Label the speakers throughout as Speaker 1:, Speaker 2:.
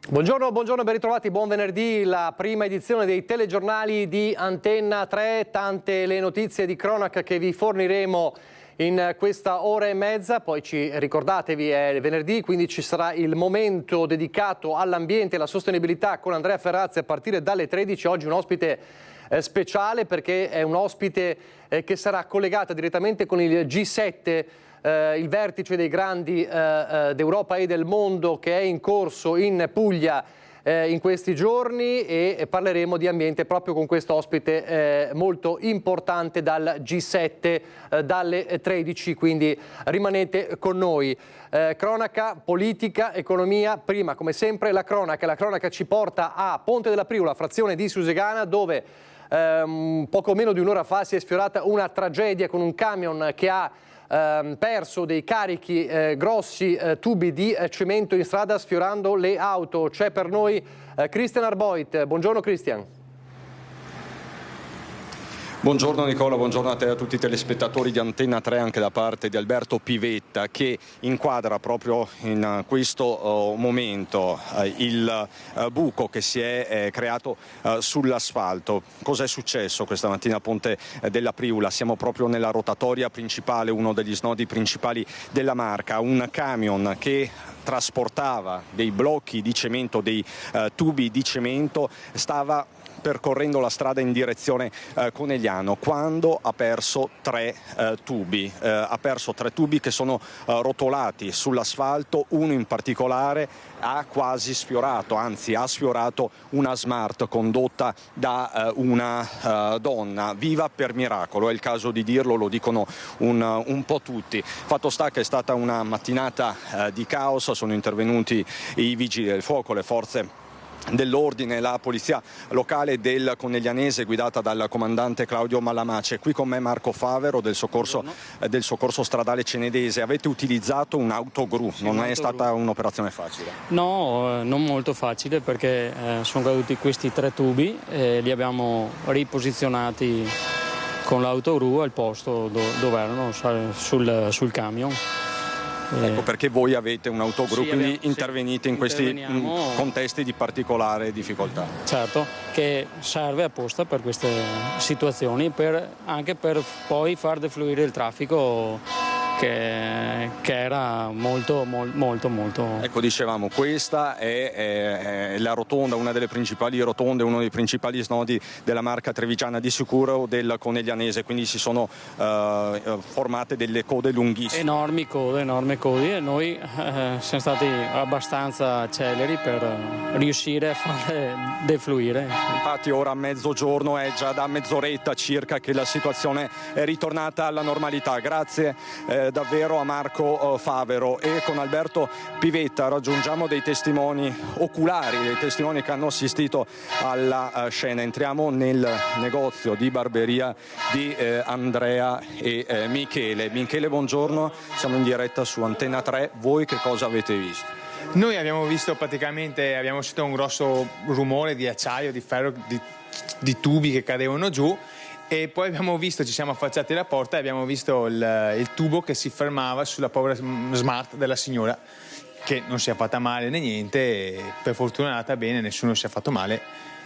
Speaker 1: Buongiorno, buongiorno, ben ritrovati, buon venerdì, la prima edizione dei telegiornali di Antenna 3, tante le notizie di cronaca che vi forniremo in questa ora e mezza, poi ricordatevi è venerdì, quindi ci sarà il momento dedicato all'ambiente e alla sostenibilità con Andrea Ferrazzi a partire dalle 13, oggi un ospite speciale perché è un ospite che sarà collegata direttamente con il G7, il vertice dei grandi d'Europa e del mondo che è in corso in Puglia in questi giorni, e parleremo di ambiente proprio con questo ospite molto importante dal G7 dalle 13, quindi rimanete con noi. Cronaca, politica, economia, prima come sempre la cronaca ci porta a Ponte della Priula, frazione di Susegana, dove poco meno di un'ora fa si è sfiorata una tragedia con un camion che ha perso dei carichi grossi tubi di cemento in strada sfiorando le auto. C'è per noi Christian Arboit. Buongiorno Christian.
Speaker 2: Buongiorno Nicola, buongiorno a te e a tutti i telespettatori di Antenna 3, anche da parte di Alberto Pivetta, che inquadra proprio in questo momento il buco che si è creato sull'asfalto. Cos'è successo questa mattina a Ponte della Priula? Siamo proprio nella rotatoria principale, uno degli snodi principali della Marca, un camion che trasportava dei blocchi di cemento, dei tubi di cemento, stava percorrendo la strada in direzione Conegliano quando ha perso tre tubi. Ha perso tre tubi che sono rotolati sull'asfalto, uno in particolare ha quasi sfiorato, anzi ha sfiorato una Smart condotta da una donna viva per miracolo, è il caso di dirlo, lo dicono un po' tutti. Fatto sta che è stata una mattinata di caos, sono intervenuti i vigili del fuoco, le forze dell'ordine, la polizia locale del Coneglianese guidata dal comandante Claudio Malamace. Qui con me Marco Favero del soccorso stradale cenedese. Avete utilizzato un autogru, sì, non è stata un'operazione facile?
Speaker 3: No, non molto facile perché sono caduti questi tre tubi e li abbiamo riposizionati con l'autogru al posto dove erano, sul camion.
Speaker 2: Ecco perché voi avete un autogru,
Speaker 3: sì,
Speaker 2: quindi intervenite in questi contesti di particolare difficoltà.
Speaker 3: Certo, che serve apposta per queste situazioni, anche per poi far defluire il traffico che era molto.
Speaker 2: Ecco, dicevamo, questa è la rotonda, una delle principali rotonde, uno dei principali snodi della Marca trevigiana, di sicuro del Coneglianese, quindi si sono formate delle code lunghissime.
Speaker 3: Enormi code e noi siamo stati abbastanza celeri per riuscire a farle defluire.
Speaker 2: Infatti ora a mezzogiorno, è già da mezz'oretta circa che la situazione è ritornata alla normalità. Grazie davvero a Marco Favero, e con Alberto Pivetta raggiungiamo dei testimoni oculari, dei testimoni che hanno assistito alla scena. Entriamo nel negozio di barberia di Andrea e Michele. Michele, buongiorno, siamo in diretta su Antenna 3, voi che cosa avete visto?
Speaker 4: Noi abbiamo visto abbiamo sentito un grosso rumore di acciaio, di ferro, di tubi che cadevano giù, e poi abbiamo visto, ci siamo affacciati alla porta e abbiamo visto il tubo che si fermava sulla povera Smart della signora, che non si è fatta male né niente, e per fortuna è andata bene, nessuno si è fatto male,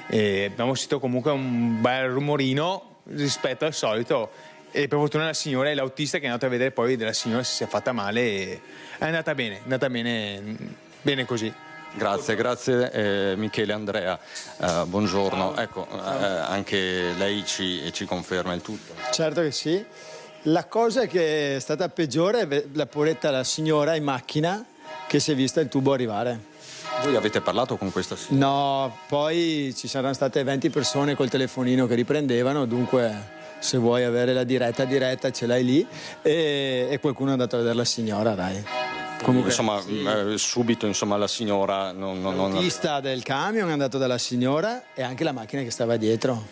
Speaker 4: e abbiamo sentito comunque un bel rumorino rispetto al solito, e per fortuna la signora e l'autista che è andato a vedere poi della signora se si è fatta male, e è andata bene così.
Speaker 2: Grazie Michele. Andrea, buongiorno. Ecco, anche lei ci conferma il tutto?
Speaker 5: Certo che sì. La cosa che è stata peggiore è la poveretta, la signora in macchina che si è vista il tubo arrivare.
Speaker 2: Voi avete parlato con questa signora?
Speaker 5: No, poi ci saranno state 20 persone col telefonino che riprendevano, dunque se vuoi avere la diretta ce l'hai lì, e qualcuno è andato a vedere la signora, dai.
Speaker 2: Comunque, insomma, sì. Subito la signora
Speaker 5: l'autista del camion è andato dalla signora, e anche la macchina che stava dietro.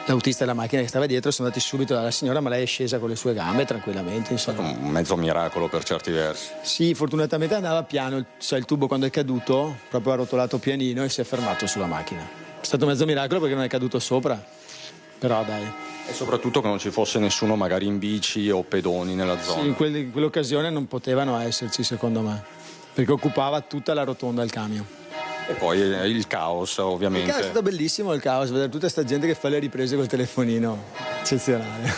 Speaker 5: L'autista e la macchina che stava dietro sono andati subito dalla signora, ma lei è scesa con le sue gambe tranquillamente. Insomma.
Speaker 2: È stato un mezzo miracolo per certi versi.
Speaker 5: Sì, fortunatamente andava piano, il tubo quando è caduto proprio ha rotolato pianino e si è fermato sulla macchina. È stato un mezzo miracolo perché non è caduto sopra, però dai.
Speaker 2: E soprattutto che non ci fosse nessuno magari in bici o pedoni nella zona.
Speaker 5: Sì, in quell'occasione non potevano esserci, secondo me, perché occupava tutta la rotonda il camion.
Speaker 2: E poi il caos, ovviamente.
Speaker 5: Il caos è stato bellissimo, il caos, vedere tutta questa gente che fa le riprese col telefonino, eccezionale.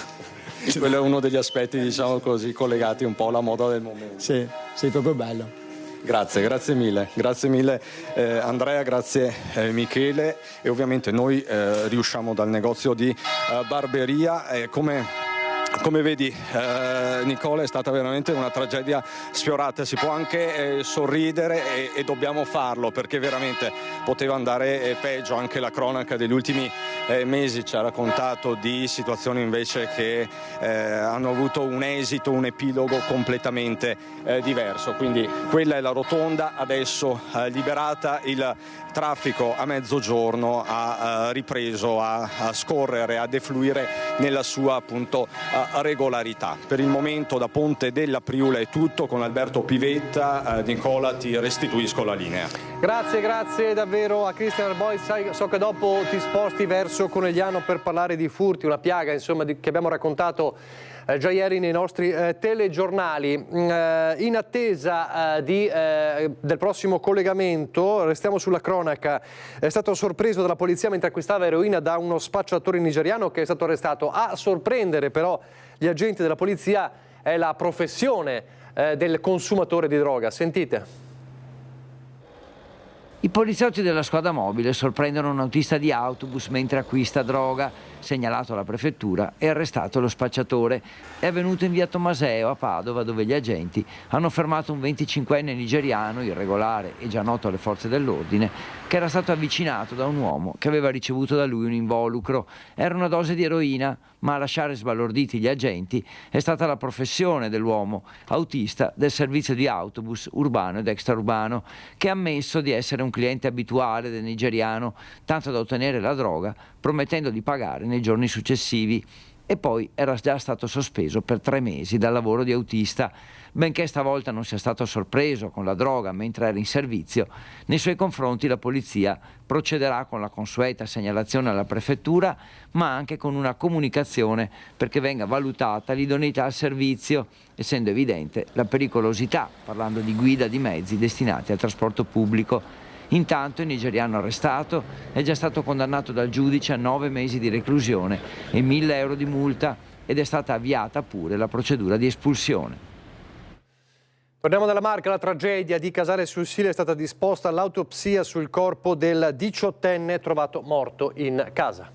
Speaker 2: Quello è uno degli aspetti, diciamo così, collegati un po' alla moda del momento.
Speaker 5: Sì, proprio bello.
Speaker 2: Grazie mille Andrea, grazie Michele, e ovviamente noi riusciamo dal negozio di barberia. Come vedi Nicola, è stata veramente una tragedia sfiorata, si può anche sorridere e dobbiamo farlo, perché veramente poteva andare peggio. Anche la cronaca degli ultimi mesi ci ha raccontato di situazioni invece che hanno avuto un esito, un epilogo completamente diverso. Quindi quella è la rotonda, adesso liberata, il traffico a mezzogiorno ha ripreso a scorrere, a defluire nella sua appunto regolarità. Per il momento da Ponte della Priula è tutto. Con Alberto Pivetta, Nicola, ti restituisco la linea.
Speaker 1: Grazie davvero a Cristian Arbois. So che dopo ti sposti verso Conegliano per parlare di furti, una piaga insomma che abbiamo raccontato già ieri nei nostri telegiornali. In attesa del prossimo collegamento, restiamo sulla cronaca. È stato sorpreso dalla polizia mentre acquistava eroina da uno spacciatore nigeriano che è stato arrestato. A sorprendere però gli agenti della polizia è la professione del consumatore di droga. Sentite.
Speaker 6: I poliziotti della squadra mobile sorprendono un autista di autobus mentre acquista droga, segnalato alla prefettura e arrestato lo spacciatore. È avvenuto in via Tommaseo a Padova, dove gli agenti hanno fermato un 25enne nigeriano, irregolare e già noto alle forze dell'ordine, che era stato avvicinato da un uomo che aveva ricevuto da lui un involucro. Era una dose di eroina, ma a lasciare sbalorditi gli agenti è stata la professione dell'uomo, autista del servizio di autobus urbano ed extraurbano, che ha ammesso di essere un cliente abituale del nigeriano, tanto da ottenere la droga, promettendo di pagare nei giorni successivi. E poi era già stato sospeso per 3 mesi dal lavoro di autista. Benché stavolta non sia stato sorpreso con la droga mentre era in servizio, nei suoi confronti la polizia procederà con la consueta segnalazione alla prefettura, ma anche con una comunicazione perché venga valutata l'idoneità al servizio, essendo evidente la pericolosità, parlando di guida di mezzi destinati al trasporto pubblico. Intanto il nigeriano arrestato è già stato condannato dal giudice a 9 mesi di reclusione e 1.000 euro di multa, ed è stata avviata pure la procedura di espulsione.
Speaker 1: Torniamo dalla Marca. La tragedia di Casale sul Sile è stata disposta l'autopsia sul corpo del 18enne trovato morto in casa.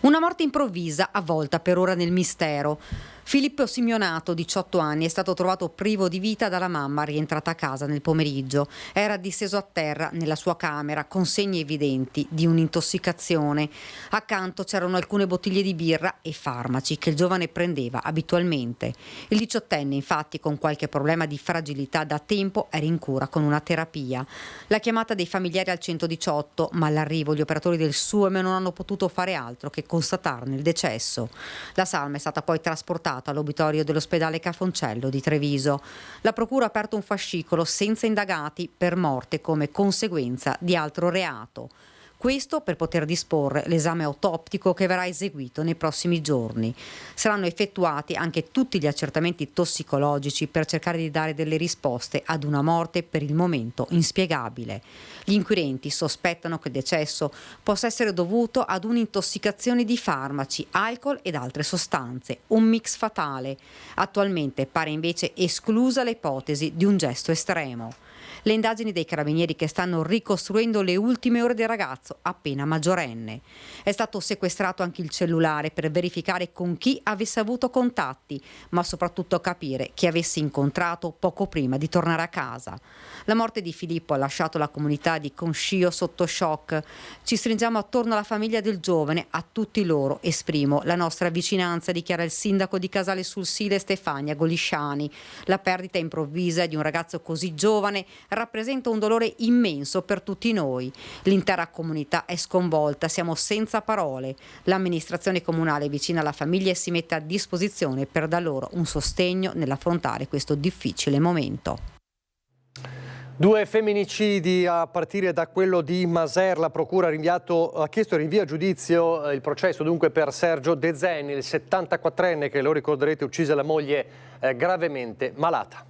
Speaker 7: Una morte improvvisa, avvolta per ora nel mistero. Filippo Simeonato, 18 anni, è stato trovato privo di vita dalla mamma rientrata a casa nel pomeriggio. Era disteso a terra nella sua camera con segni evidenti di un'intossicazione. Accanto c'erano alcune bottiglie di birra e farmaci che il giovane prendeva abitualmente. Il 18enne, infatti, con qualche problema di fragilità da tempo, era in cura con una terapia. La chiamata dei familiari al 118, ma all'arrivo gli operatori del SUEM non hanno potuto fare altro che constatarne il decesso. La salma è stata poi trasportata all'obitorio dell'ospedale Cafoncello di Treviso. La procura ha aperto un fascicolo senza indagati per morte come conseguenza di altro reato. Questo per poter disporre l'esame autoptico che verrà eseguito nei prossimi giorni. Saranno effettuati anche tutti gli accertamenti tossicologici per cercare di dare delle risposte ad una morte per il momento inspiegabile. Gli inquirenti sospettano che il decesso possa essere dovuto ad un'intossicazione di farmaci, alcol ed altre sostanze, un mix fatale. Attualmente pare invece esclusa l'ipotesi di un gesto estremo. Le indagini dei carabinieri che stanno ricostruendo le ultime ore del ragazzo appena maggiorenne. È stato sequestrato anche il cellulare per verificare con chi avesse avuto contatti, ma soprattutto capire chi avesse incontrato poco prima di tornare a casa. La morte di Filippo ha lasciato la comunità di Conscio sotto shock. Ci stringiamo attorno alla famiglia del giovane, a tutti loro esprimo la nostra vicinanza, dichiara il sindaco di Casale sul Sile Stefania Golisciani. La perdita improvvisa di un ragazzo così giovane rappresenta un dolore immenso per tutti noi. L'intera comunità è sconvolta, siamo senza parole. L'amministrazione comunale è vicina alla famiglia e si mette a disposizione per dar loro un sostegno nell'affrontare questo difficile momento.
Speaker 1: 2 femminicidi a partire da quello di Maser. La procura ha chiesto rinvio a giudizio, il processo dunque per Sergio De Zeni, il 74enne che, lo ricorderete, uccise la moglie gravemente malata.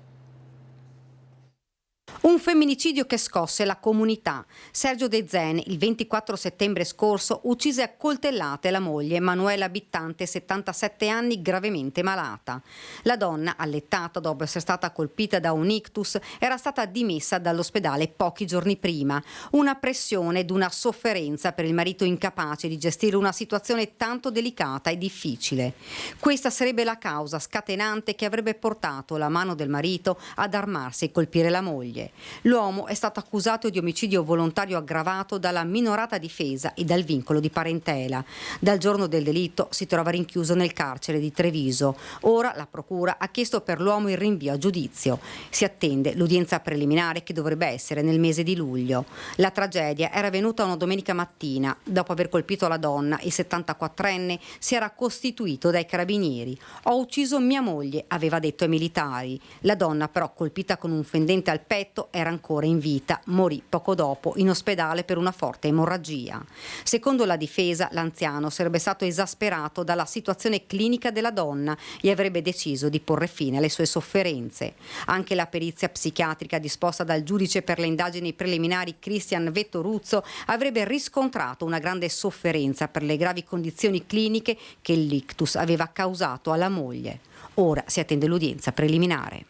Speaker 7: Un femminicidio che scosse la comunità. Sergio De Zen, il 24 settembre scorso, uccise a coltellate la moglie Manuela Bittante, 77 anni, gravemente malata. La donna, allettata dopo essere stata colpita da un ictus, era stata dimessa dall'ospedale pochi giorni prima. Una pressione ed una sofferenza per il marito incapace di gestire una situazione tanto delicata e difficile. Questa sarebbe la causa scatenante che avrebbe portato la mano del marito ad armarsi e colpire la moglie. L'uomo è stato accusato di omicidio volontario aggravato dalla minorata difesa e dal vincolo di parentela. Dal giorno del delitto si trova rinchiuso nel carcere di Treviso. Ora la procura ha chiesto per l'uomo il rinvio a giudizio. Si attende l'udienza preliminare che dovrebbe essere nel mese di luglio. La tragedia era avvenuta una domenica mattina. Dopo aver colpito la donna, il 74enne si era costituito dai carabinieri. Ho ucciso mia moglie, aveva detto ai militari. La donna però, colpita con un fendente al petto, era ancora in vita, morì poco dopo in ospedale per una forte emorragia. Secondo la difesa, l'anziano sarebbe stato esasperato dalla situazione clinica della donna e avrebbe deciso di porre fine alle sue sofferenze. Anche la perizia psichiatrica disposta dal giudice per le indagini preliminari Cristian Vettoruzzo avrebbe riscontrato una grande sofferenza per le gravi condizioni cliniche che l'ictus aveva causato alla moglie. Ora si attende l'udienza preliminare.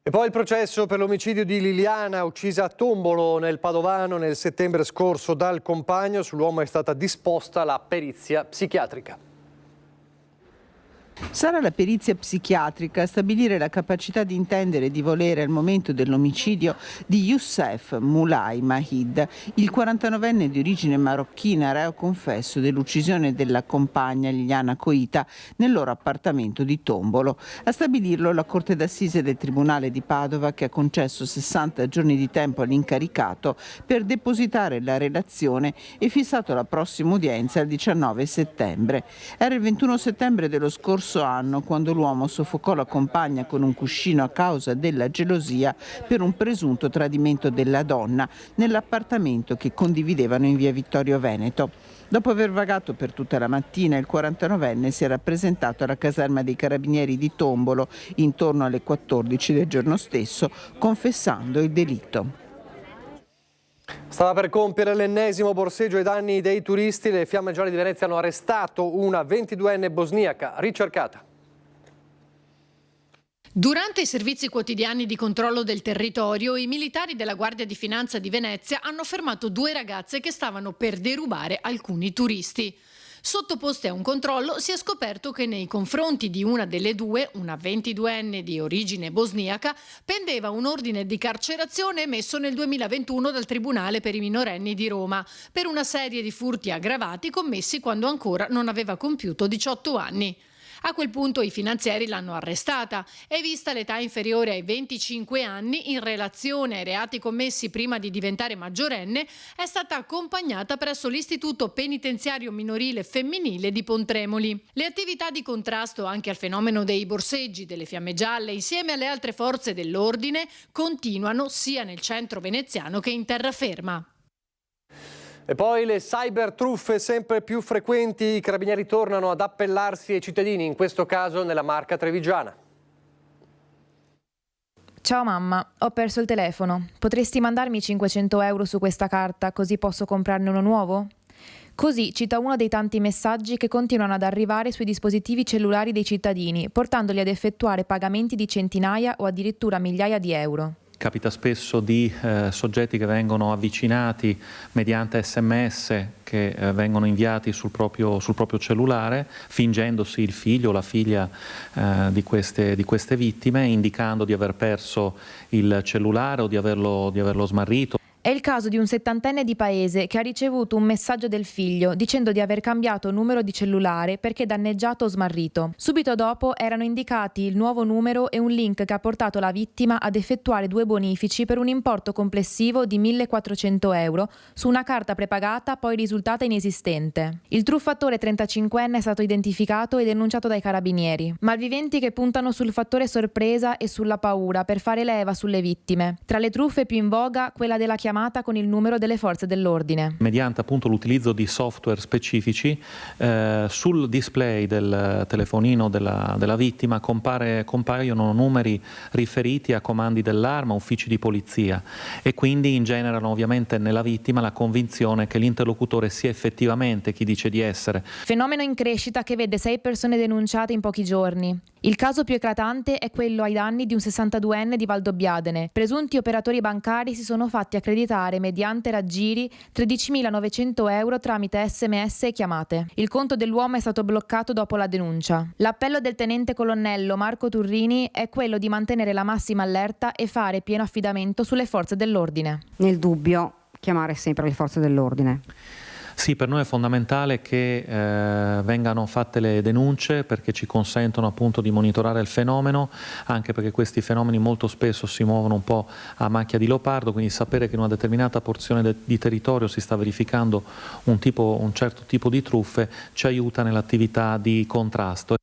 Speaker 1: E poi il processo per l'omicidio di Liliana, uccisa a Tombolo nel Padovano nel settembre scorso dal compagno. Sull'uomo è stata disposta la perizia psichiatrica.
Speaker 8: Sarà la perizia psichiatrica a stabilire la capacità di intendere e di volere al momento dell'omicidio di Youssef Moulay Mahid, il 49enne di origine marocchina, reo confesso dell'uccisione della compagna Liliana Coita nel loro appartamento di Tombolo. A stabilirlo la Corte d'Assise del Tribunale di Padova, che ha concesso 60 giorni di tempo all'incaricato per depositare la relazione e fissato la prossima udienza al 19 settembre. Era il 21 settembre dello scorso anno quando l'uomo soffocò la compagna con un cuscino a causa della gelosia per un presunto tradimento della donna nell'appartamento che condividevano in via Vittorio Veneto. Dopo aver vagato per tutta la mattina, il 49enne si era presentato alla caserma dei Carabinieri di Tombolo intorno alle 14 del giorno stesso, confessando il delitto.
Speaker 1: Stava per compiere l'ennesimo borseggio ai danni dei turisti. Le Fiamme Gialle di Venezia hanno arrestato una 22enne bosniaca ricercata.
Speaker 9: Durante i servizi quotidiani di controllo del territorio, i militari della Guardia di Finanza di Venezia hanno fermato 2 ragazze che stavano per derubare alcuni turisti. Sottoposte a un controllo, si è scoperto che nei confronti di una delle due, una 22enne di origine bosniaca, pendeva un ordine di carcerazione emesso nel 2021 dal Tribunale per i minorenni di Roma per una serie di furti aggravati commessi quando ancora non aveva compiuto 18 anni. A quel punto i finanzieri l'hanno arrestata e, vista l'età inferiore ai 25 anni, in relazione ai reati commessi prima di diventare maggiorenne, è stata accompagnata presso l'Istituto Penitenziario Minorile Femminile di Pontremoli. Le attività di contrasto anche al fenomeno dei borseggi delle Fiamme Gialle, insieme alle altre forze dell'ordine, continuano sia nel centro veneziano che in terraferma.
Speaker 1: E poi le cybertruffe sempre più frequenti. I carabinieri tornano ad appellarsi ai cittadini, in questo caso nella Marca trevigiana.
Speaker 10: Ciao mamma, ho perso il telefono. Potresti mandarmi 500 euro su questa carta così posso comprarne uno nuovo? Così cita uno dei tanti messaggi che continuano ad arrivare sui dispositivi cellulari dei cittadini, portandoli ad effettuare pagamenti di centinaia o addirittura migliaia di euro.
Speaker 11: Capita spesso di soggetti che vengono avvicinati mediante SMS che vengono inviati sul proprio cellulare, fingendosi il figlio o la figlia di queste vittime, indicando di aver perso il cellulare o di averlo smarrito.
Speaker 10: È il caso di un 70enne di paese che ha ricevuto un messaggio del figlio dicendo di aver cambiato numero di cellulare perché danneggiato o smarrito. Subito dopo erano indicati il nuovo numero e un link che ha portato la vittima ad effettuare 2 bonifici per un importo complessivo di 1.400 euro su una carta prepagata poi risultata inesistente. Il truffatore 35enne è stato identificato e denunciato dai carabinieri. Malviventi che puntano sul fattore sorpresa e sulla paura per fare leva sulle vittime. Tra le truffe più in voga quella della chiamata chiamata con il numero delle forze dell'ordine.
Speaker 11: Mediante appunto l'utilizzo di software specifici, sul display del telefonino della vittima compaiono numeri riferiti a comandi dell'arma, uffici di polizia, e quindi ingenerano ovviamente nella vittima la convinzione che l'interlocutore sia effettivamente chi dice di essere.
Speaker 10: Fenomeno in crescita che vede 6 persone denunciate in pochi giorni. Il caso più eclatante è quello ai danni di un 62enne di Valdobbiadene. Presunti operatori bancari si sono fatti accreditare mediante raggiri 13.900 euro tramite SMS e chiamate. Il conto dell'uomo è stato bloccato dopo la denuncia. L'appello del tenente colonnello Marco Turrini è quello di mantenere la massima allerta e fare pieno affidamento sulle forze dell'ordine.
Speaker 7: Nel dubbio, chiamare sempre le forze dell'ordine.
Speaker 11: Sì, per noi è fondamentale che vengano fatte le denunce, perché ci consentono appunto di monitorare il fenomeno, anche perché questi fenomeni molto spesso si muovono un po' a macchia di leopardo, quindi sapere che in una determinata porzione di territorio si sta verificando un certo tipo di truffe ci aiuta nell'attività di contrasto.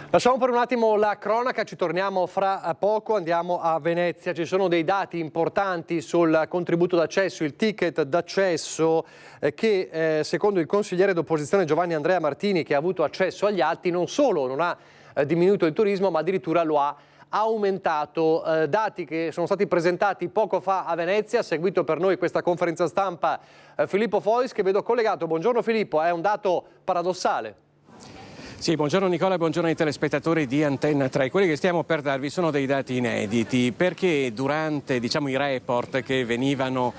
Speaker 1: Lasciamo per un attimo la cronaca, ci torniamo fra poco, andiamo a Venezia. Ci sono dei dati importanti sul contributo d'accesso, il ticket d'accesso che secondo il consigliere d'opposizione Giovanni Andrea Martini, che ha avuto accesso agli atti, non solo non ha diminuito il turismo ma addirittura lo ha aumentato. Dati che sono stati presentati poco fa a Venezia. Ha seguito per noi questa conferenza stampa Filippo Fois, che vedo collegato. Buongiorno Filippo, è un dato paradossale.
Speaker 12: Sì, buongiorno Nicola, buongiorno ai telespettatori di Antenna 3. Quelli che stiamo per darvi sono dei dati inediti, perché durante i report che venivano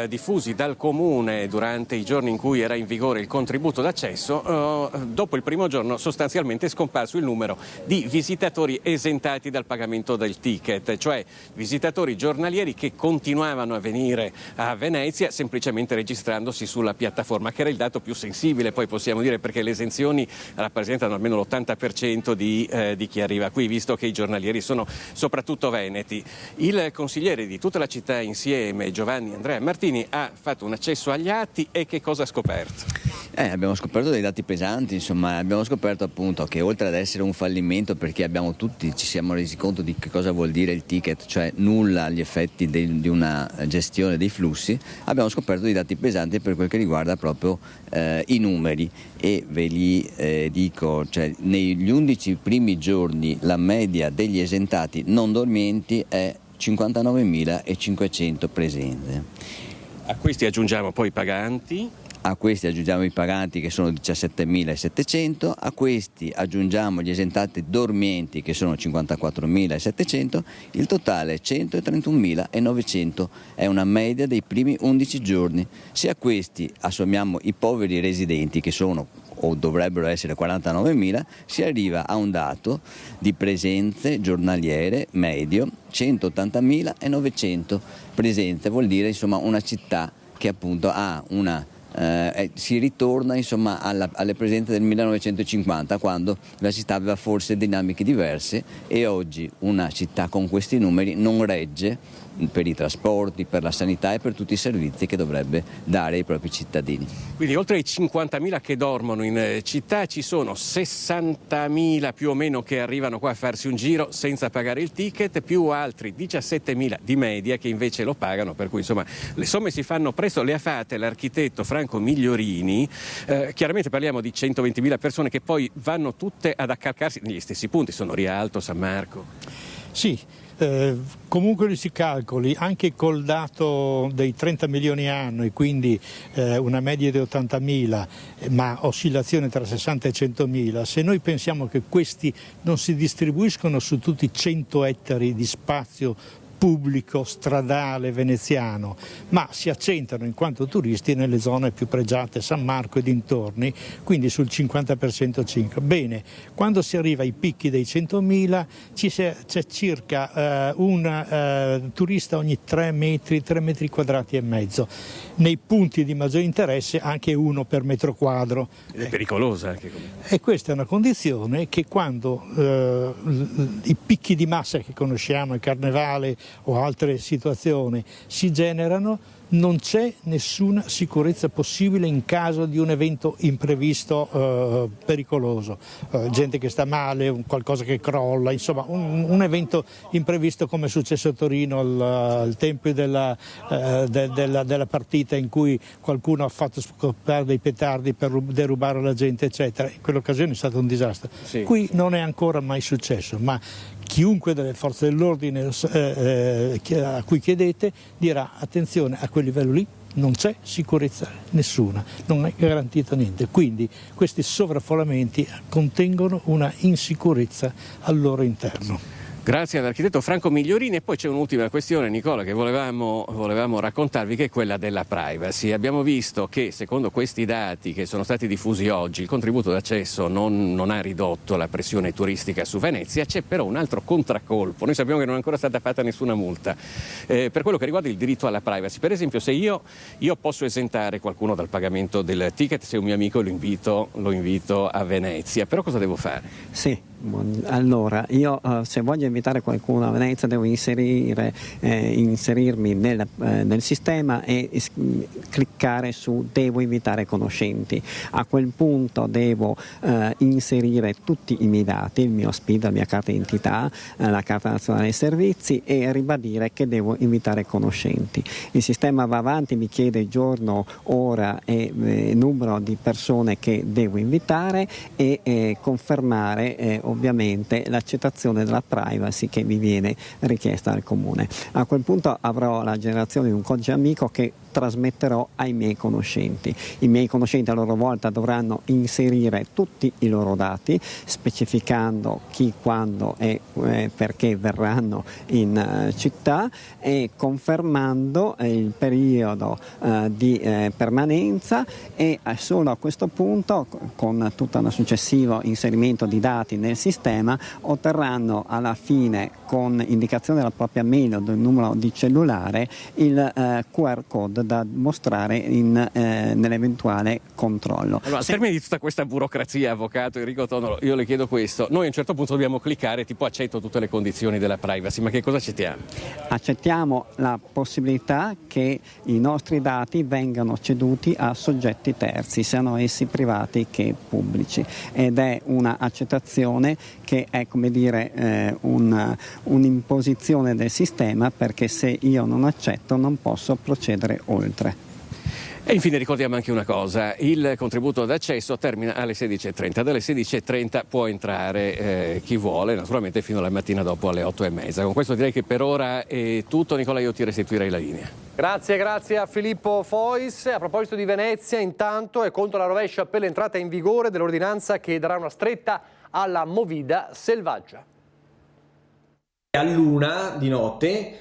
Speaker 12: diffusi dal Comune durante i giorni in cui era in vigore il contributo d'accesso, dopo il primo giorno sostanzialmente è scomparso il numero di visitatori esentati dal pagamento del ticket, cioè visitatori giornalieri che continuavano a venire a Venezia semplicemente registrandosi sulla piattaforma, che era il dato più sensibile, poi possiamo dire, perché le esenzioni rappresentano almeno l'80% di chi arriva qui, visto che i giornalieri sono soprattutto veneti. Il consigliere di tutta la città insieme, Giovanni Andrea Martini, ha fatto un accesso agli atti e che cosa ha scoperto?
Speaker 13: Abbiamo scoperto dei dati pesanti, insomma, abbiamo scoperto appunto che oltre ad essere un fallimento, perché ci siamo resi conto di che cosa vuol dire il ticket, cioè nulla agli effetti di una gestione dei flussi, abbiamo scoperto dei dati pesanti per quel che riguarda proprio i numeri, e ve li dico, cioè negli 11 primi giorni la media degli esentati non dormienti è 59.500 presenze.
Speaker 12: A questi aggiungiamo poi i paganti.
Speaker 13: A questi aggiungiamo i paganti, che sono 17.700, a questi aggiungiamo gli esentati dormienti, che sono 54.700, il totale è 131.900, è una media dei primi 11 giorni. Se a questi assommiamo i poveri residenti, che sono o dovrebbero essere 49.000, si arriva a un dato di presenze giornaliere medio 180.900 presenze. Vuol dire insomma una città che appunto ha si ritorna insomma alle presenze del 1950, quando la città aveva forse dinamiche diverse, e oggi una città con questi numeri non regge per i trasporti, per la sanità e per tutti i servizi che dovrebbe dare ai propri cittadini.
Speaker 12: Quindi oltre ai 50.000 che dormono in città ci sono 60.000 più o meno che arrivano qua a farsi un giro senza pagare il ticket, più altri 17.000 di media che invece lo pagano, per cui insomma le somme si fanno presto. Le ha fatte l'architetto Franco Migliorini. Chiaramente parliamo di 120.000 persone che poi vanno tutte ad accalcarsi negli stessi punti, sono Rialto, San Marco.
Speaker 14: Sì. Comunque li si calcoli anche col dato dei 30 milioni anno, e quindi una media di 80.000, ma oscillazione tra 60 e 100.000. Se noi pensiamo che questi non si distribuiscono su tutti i 100 ettari di spazio pubblico stradale veneziano, ma si accentrano in quanto turisti nelle zone più pregiate, San Marco e dintorni, quindi sul 50% circa. Bene, quando si arriva ai picchi dei 100.000 c'è circa un turista ogni 3 metri quadrati e mezzo. Nei punti di maggiore interesse anche uno per metro quadro.
Speaker 12: Ed è pericolosa anche comunque.
Speaker 14: E questa è una condizione che quando i picchi di massa che conosciamo, il carnevale, o altre situazioni si generano, non c'è nessuna sicurezza possibile in caso di un evento imprevisto pericoloso, gente che sta male, qualcosa che crolla, insomma un evento imprevisto come è successo a Torino al tempo della partita in cui qualcuno ha fatto scoppiare dei petardi per derubare la gente eccetera. In quell'occasione è stato un disastro. Sì. Qui non è ancora mai successo, ma chiunque delle forze dell'ordine a cui chiedete dirà attenzione, a quel livello lì non c'è sicurezza nessuna, non è garantito niente, quindi questi sovraffollamenti contengono una insicurezza al loro interno.
Speaker 12: Grazie all'architetto Franco Migliorini. E poi c'è un'ultima questione, Nicola, che volevamo raccontarvi, che è quella della privacy. Abbiamo visto che secondo questi dati che sono stati diffusi oggi il contributo d'accesso non ha ridotto la pressione turistica su Venezia. C'è però un altro contraccolpo. Noi sappiamo che non è ancora stata fatta nessuna multa per quello che riguarda il diritto alla privacy. Per esempio, se io posso esentare qualcuno dal pagamento del ticket se un mio amico lo invito a Venezia, però cosa devo fare?
Speaker 15: Sì, allora io se voglio invitare qualcuno a Venezia devo inserirmi nel sistema e cliccare su devo invitare conoscenti. A quel punto devo inserire tutti i miei dati, il mio SPID, la mia carta d'identità, la carta nazionale dei servizi e ribadire che devo invitare conoscenti. Il sistema va avanti, mi chiede giorno, ora e numero di persone che devo invitare e confermare ovviamente l'accettazione della privacy che mi viene richiesta dal comune. A quel punto avrò la generazione di un codice amico che trasmetterò ai miei conoscenti. I miei conoscenti a loro volta dovranno inserire tutti i loro dati, specificando chi, quando e perché verranno in città e confermando il periodo di permanenza e solo a questo punto, con tutto un successivo inserimento di dati nel sistema, otterranno alla fine, con indicazione della propria mail o del numero di cellulare, il QR code da mostrare nell'eventuale controllo.
Speaker 12: Allora, al termine di tutta questa burocrazia, avvocato Enrico Tondolo, io le chiedo questo: noi a un certo punto dobbiamo cliccare tipo accetto tutte le condizioni della privacy, ma che cosa accettiamo? Accettiamo
Speaker 15: la possibilità che i nostri dati vengano ceduti a soggetti terzi, siano essi privati che pubblici, ed è una accettazione che è, come dire, un'imposizione del sistema, perché se io non accetto non posso procedere oltre.
Speaker 12: E infine ricordiamo anche una cosa: il contributo d'accesso termina alle 16:30, dalle 16:30 può entrare chi vuole, naturalmente fino alla mattina dopo alle 8:30. Con questo direi che per ora è tutto. Nicola, io ti restituirei la linea.
Speaker 1: Grazie a Filippo Fois. A proposito di Venezia, intanto è contro la rovescia per l'entrata in vigore dell'ordinanza che darà una stretta alla movida selvaggia.
Speaker 16: All'1 di notte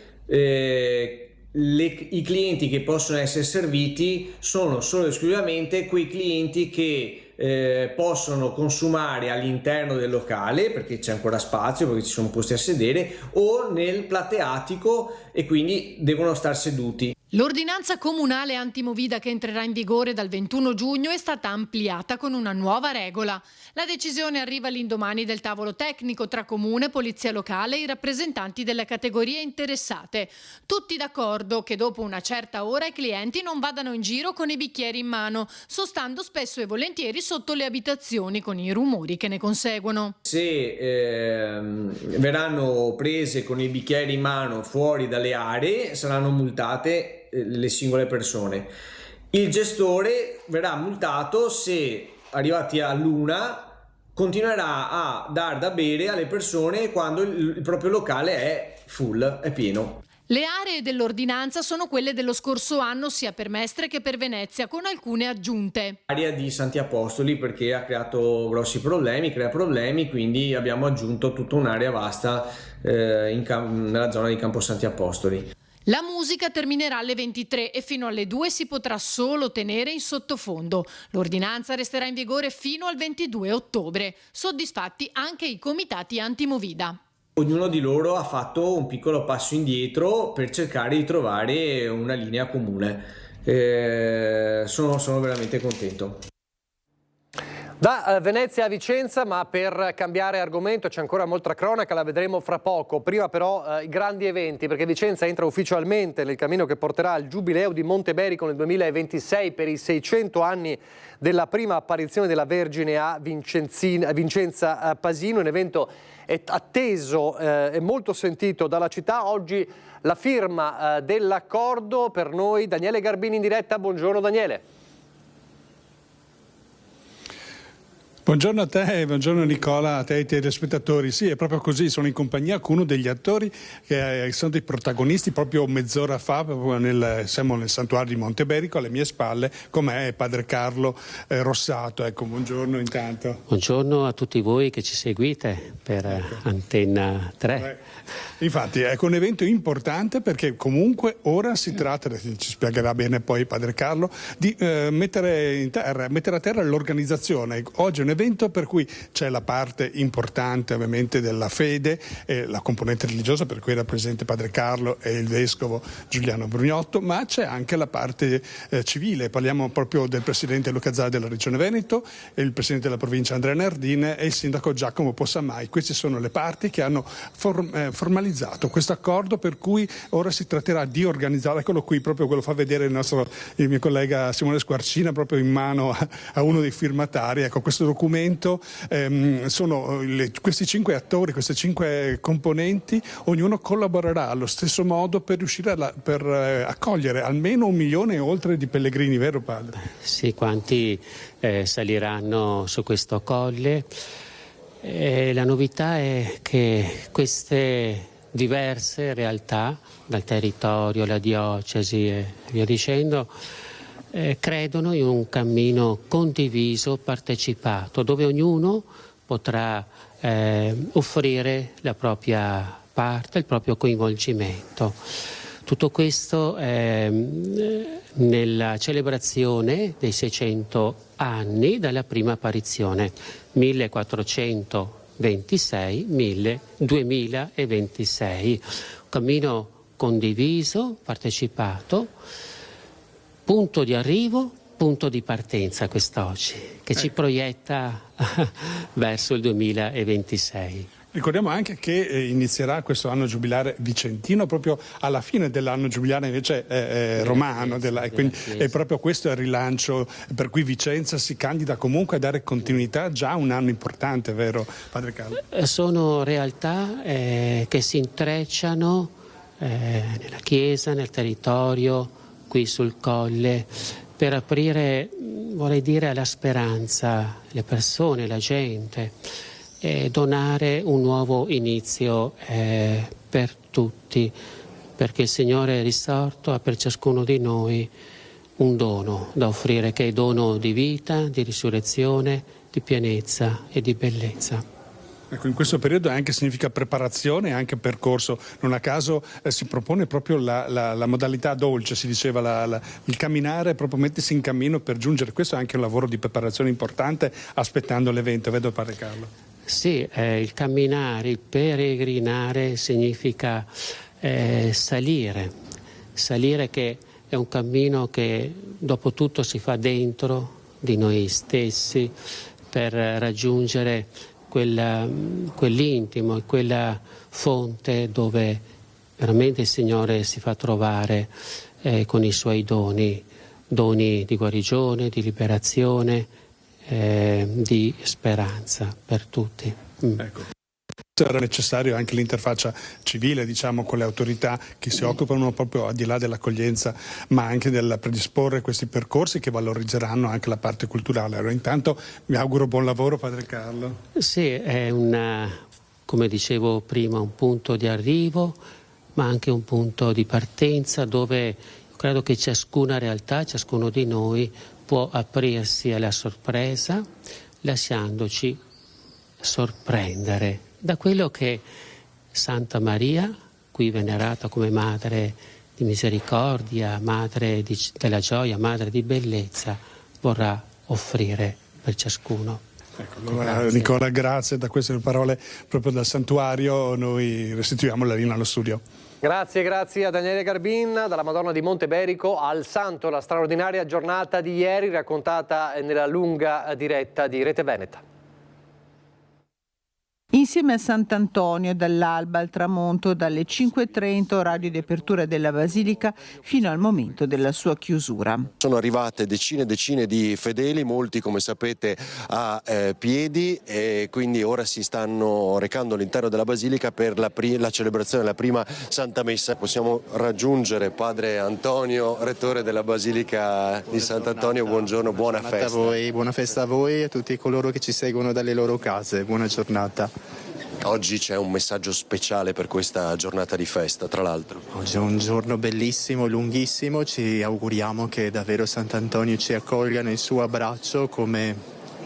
Speaker 16: i clienti che possono essere serviti sono solo e esclusivamente quei clienti che possono consumare all'interno del locale, perché c'è ancora spazio, perché ci sono posti a sedere, o nel plateatico, e quindi devono star seduti.
Speaker 9: L'ordinanza comunale antimovida che entrerà in vigore dal 21 giugno è stata ampliata con una nuova regola. La decisione arriva all'indomani del tavolo tecnico tra comune, polizia locale e i rappresentanti delle categorie interessate. Tutti d'accordo che dopo una certa ora i clienti non vadano in giro con i bicchieri in mano, sostando spesso e volentieri sotto le abitazioni con i rumori che ne conseguono.
Speaker 16: Se verranno prese con i bicchieri in mano fuori dalle aree, saranno multate le singole persone. Il gestore verrà multato se, arrivati all'1, continuerà a dar da bere alle persone quando il proprio locale è full, è pieno.
Speaker 9: Le aree dell'ordinanza sono quelle dello scorso anno sia per Mestre che per Venezia, con alcune aggiunte.
Speaker 16: L'area di Santi Apostoli, perché ha creato grossi problemi, crea problemi, quindi abbiamo aggiunto tutta un'area vasta nella zona di Campo Santi Apostoli.
Speaker 9: La musica terminerà alle 23 e fino alle 2 si potrà solo tenere in sottofondo. L'ordinanza resterà in vigore fino al 22 ottobre. Soddisfatti anche i comitati antimovida.
Speaker 16: Ognuno di loro ha fatto un piccolo passo indietro per cercare di trovare una linea comune. Sono veramente contento.
Speaker 1: Da Venezia a Vicenza, ma per cambiare argomento c'è ancora molta cronaca, la vedremo fra poco. Prima però i grandi eventi, perché Vicenza entra ufficialmente nel cammino che porterà al Giubileo di Monteberico nel 2026 per i 600 anni della prima apparizione della Vergine a Vicenza Pasino, un evento atteso e molto sentito dalla città. Oggi la firma dell'accordo per noi. Daniele Garbini in diretta, buongiorno Daniele.
Speaker 17: Buongiorno a te, buongiorno Nicola, a te e ai telespettatori. Sì, è proprio così, sono in compagnia con uno degli attori che sono dei protagonisti proprio mezz'ora fa, siamo nel santuario di Monteberico, alle mie spalle, con me è padre Carlo Rossato. Ecco, buongiorno intanto.
Speaker 18: Buongiorno a tutti voi che ci seguite per Antenna 3.
Speaker 17: Infatti è un evento importante perché comunque ora si tratta, ci spiegherà bene poi padre Carlo, di mettere a terra l'organizzazione. Oggi è un evento per cui c'è la parte importante ovviamente della fede, la componente religiosa per cui era presente padre Carlo e il vescovo Giuliano Brugnotto, ma c'è anche la parte civile. Parliamo proprio del presidente Luca Zà della Regione Veneto, il presidente della provincia Andrea Nardin e il sindaco Giacomo Possamai. Queste sono le parti che hanno formalizzato questo accordo, per cui ora si tratterà di organizzare, eccolo qui, proprio quello fa vedere il mio collega Simone Squarcina proprio in mano a uno dei firmatari. Ecco, questo documento sono questi 5 attori, queste 5 componenti, ognuno collaborerà allo stesso modo per riuscire per accogliere almeno 1 milione e oltre di pellegrini, vero padre?
Speaker 18: Sì, quanti saliranno su questo colle. La novità è che queste diverse realtà, dal territorio, la diocesi e via dicendo, credono in un cammino condiviso, partecipato, dove ognuno potrà offrire la propria parte, il proprio coinvolgimento. Tutto questo nella celebrazione dei 600 anni dalla prima apparizione, 1426-2026, un cammino condiviso, partecipato, punto di arrivo, punto di partenza quest'oggi, che ci proietta verso il 2026.
Speaker 17: Ricordiamo anche che inizierà questo anno giubilare vicentino proprio alla fine dell'anno giubilare invece romano, e proprio questo è il rilancio per cui Vicenza si candida comunque a dare continuità già a un anno importante, vero padre Carlo?
Speaker 18: Sono realtà che si intrecciano nella Chiesa, nel territorio, qui sul Colle, per aprire, vorrei dire, alla speranza le persone, la gente, e donare un nuovo inizio per tutti, perché il Signore è risorto, ha per ciascuno di noi un dono da offrire, che è dono di vita, di risurrezione, di pienezza e di bellezza.
Speaker 17: Ecco, in questo periodo anche significa preparazione e anche percorso. Non a caso si propone proprio la modalità dolce, si diceva, il camminare, proprio mettersi in cammino per giungere. Questo è anche un lavoro di preparazione importante, aspettando l'evento, vedo padre Carlo.
Speaker 18: Sì, il camminare, il peregrinare significa salire che è un cammino che dopo tutto si fa dentro di noi stessi per raggiungere quell'intimo e quella fonte dove veramente il Signore si fa trovare con i suoi doni di guarigione, di liberazione, di speranza per tutti.
Speaker 17: Ecco. Era necessario anche l'interfaccia civile, diciamo, con le autorità che si occupano proprio al di là dell'accoglienza, ma anche del predisporre questi percorsi che valorizzeranno anche la parte culturale. Allora, intanto mi auguro buon lavoro padre Carlo.
Speaker 18: Sì, è come dicevo prima, un punto di arrivo, ma anche un punto di partenza dove credo che ciascuna realtà, ciascuno di noi può aprirsi alla sorpresa, lasciandoci sorprendere da quello che Santa Maria, qui venerata come Madre di Misericordia, Madre della Gioia, Madre di Bellezza, vorrà offrire per ciascuno.
Speaker 17: Ecco, allora, Nicola, grazie. Da queste parole proprio dal santuario noi restituiamo la linea allo studio.
Speaker 1: Grazie a Daniele Garbin. Dalla Madonna di Monteberico al Santo, la straordinaria giornata di ieri raccontata nella lunga diretta di Rete Veneta.
Speaker 8: Insieme a Sant'Antonio, dall'alba al tramonto, dalle 5:30 orario di apertura della Basilica fino al momento della sua chiusura.
Speaker 19: Sono arrivate decine e decine di fedeli, molti come sapete a piedi, e quindi ora si stanno recando all'interno della Basilica per la celebrazione della prima Santa Messa. Possiamo raggiungere Padre Antonio, rettore della Basilica di Sant'Antonio. Buongiorno, buona festa.
Speaker 20: Buona festa a voi e a tutti coloro che ci seguono dalle loro case. Buona giornata.
Speaker 19: Oggi c'è un messaggio speciale per questa giornata di festa, tra l'altro.
Speaker 20: Oggi è un giorno bellissimo, lunghissimo, ci auguriamo che davvero Sant'Antonio ci accolga nel suo abbraccio come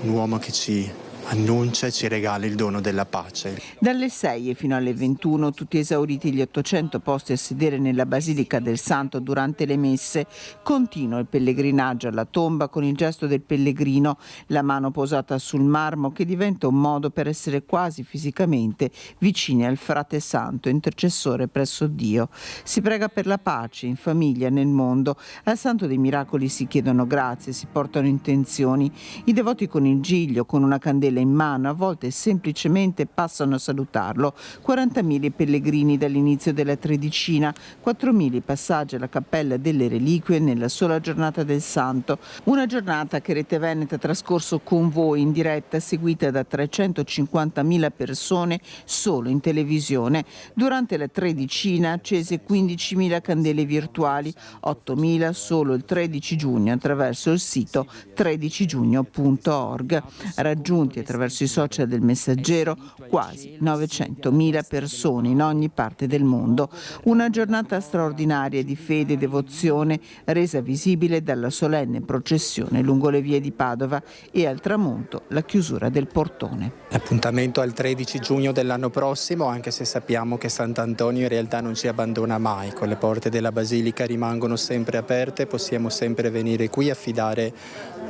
Speaker 20: un uomo che ci annuncia e ci regala il dono della pace.
Speaker 8: Dalle 6 fino alle 21, tutti esauriti gli 800 posti a sedere nella Basilica del Santo durante le messe, continua il pellegrinaggio alla tomba con il gesto del pellegrino, la mano posata sul marmo, che diventa un modo per essere quasi fisicamente vicini al frate santo, intercessore presso Dio. Si prega per la pace in famiglia, nel mondo. Al Santo dei Miracoli si chiedono grazie, si portano intenzioni. I devoti con il giglio, con una candela in mano, a volte semplicemente passano a salutarlo. 40.000 pellegrini dall'inizio della tredicina, 4.000 passaggi alla Cappella delle Reliquie nella sola giornata del Santo. Una giornata che Rete Veneta ha trascorso con voi in diretta, seguita da 350.000 persone solo in televisione. Durante la tredicina accese 15.000 candele virtuali, 8.000 solo il 13 giugno attraverso il sito 13giugno.org. Raggiunti attraverso i social del Messaggero quasi 900.000 persone in ogni parte del mondo. Una giornata straordinaria di fede e devozione resa visibile dalla solenne processione lungo le vie di Padova e al tramonto la chiusura del portone.
Speaker 20: Appuntamento al 13 giugno dell'anno prossimo, anche se sappiamo che Sant'Antonio in realtà non ci abbandona mai. Con le porte della Basilica rimangono sempre aperte, possiamo sempre venire qui a affidare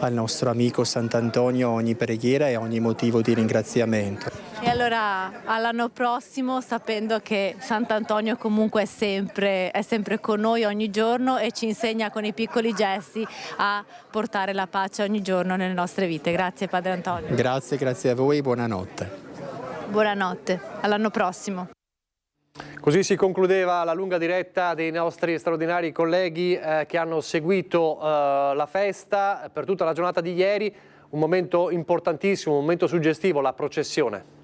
Speaker 20: al nostro amico Sant'Antonio ogni preghiera e ogni motivo di ringraziamento.
Speaker 21: E allora all'anno prossimo, sapendo che Sant'Antonio comunque è sempre con noi ogni giorno e ci insegna con i piccoli gesti a portare la pace ogni giorno nelle nostre vite. Grazie Padre Antonio.
Speaker 20: Grazie a voi, buonanotte.
Speaker 21: Buonanotte, all'anno prossimo.
Speaker 1: Così si concludeva la lunga diretta dei nostri straordinari colleghi che hanno seguito la festa per tutta la giornata di ieri. Un momento importantissimo, un momento suggestivo, la processione.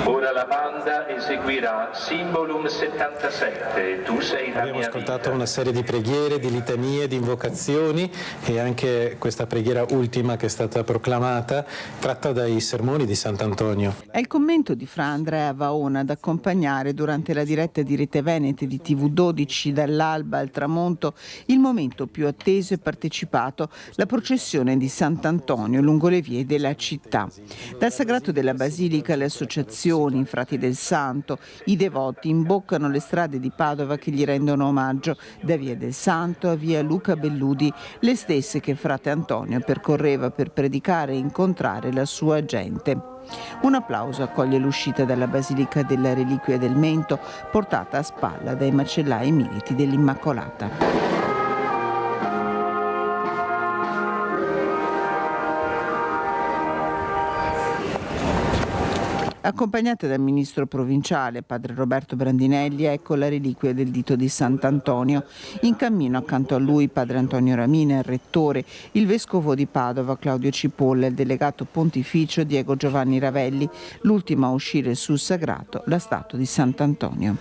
Speaker 22: Ora la banda eseguirà Symbolum 77, tu sei la
Speaker 23: Abbiamo
Speaker 22: mia
Speaker 23: ascoltato
Speaker 22: vita.
Speaker 23: una serie di preghiere, di litanie, di invocazioni e anche questa preghiera ultima che è stata proclamata, tratta dai sermoni di Sant'Antonio.
Speaker 8: È il commento di Fra Andrea Vaona ad accompagnare durante la diretta di Rete Veneta di TV12 dall'alba al tramonto il momento più atteso e partecipato, la processione di Sant'Antonio lungo le vie della città. Dal sagrato della Basilica le associazioni, i frati del Santo, i devoti imboccano le strade di Padova che gli rendono omaggio, da via del Santo a via Luca Belludi, le stesse che frate Antonio percorreva per predicare e incontrare la sua gente. Un applauso accoglie l'uscita dalla Basilica della Reliquia del Mento, portata a spalla dai macellai militi dell'Immacolata. Accompagnata dal ministro provinciale, padre Roberto Brandinelli, ecco la reliquia del dito di Sant'Antonio. In cammino accanto a lui padre Antonio Ramina, il rettore, il vescovo di Padova Claudio Cipolla, il delegato pontificio Diego Giovanni Ravelli, l'ultimo a uscire sul sagrato, la statua di Sant'Antonio.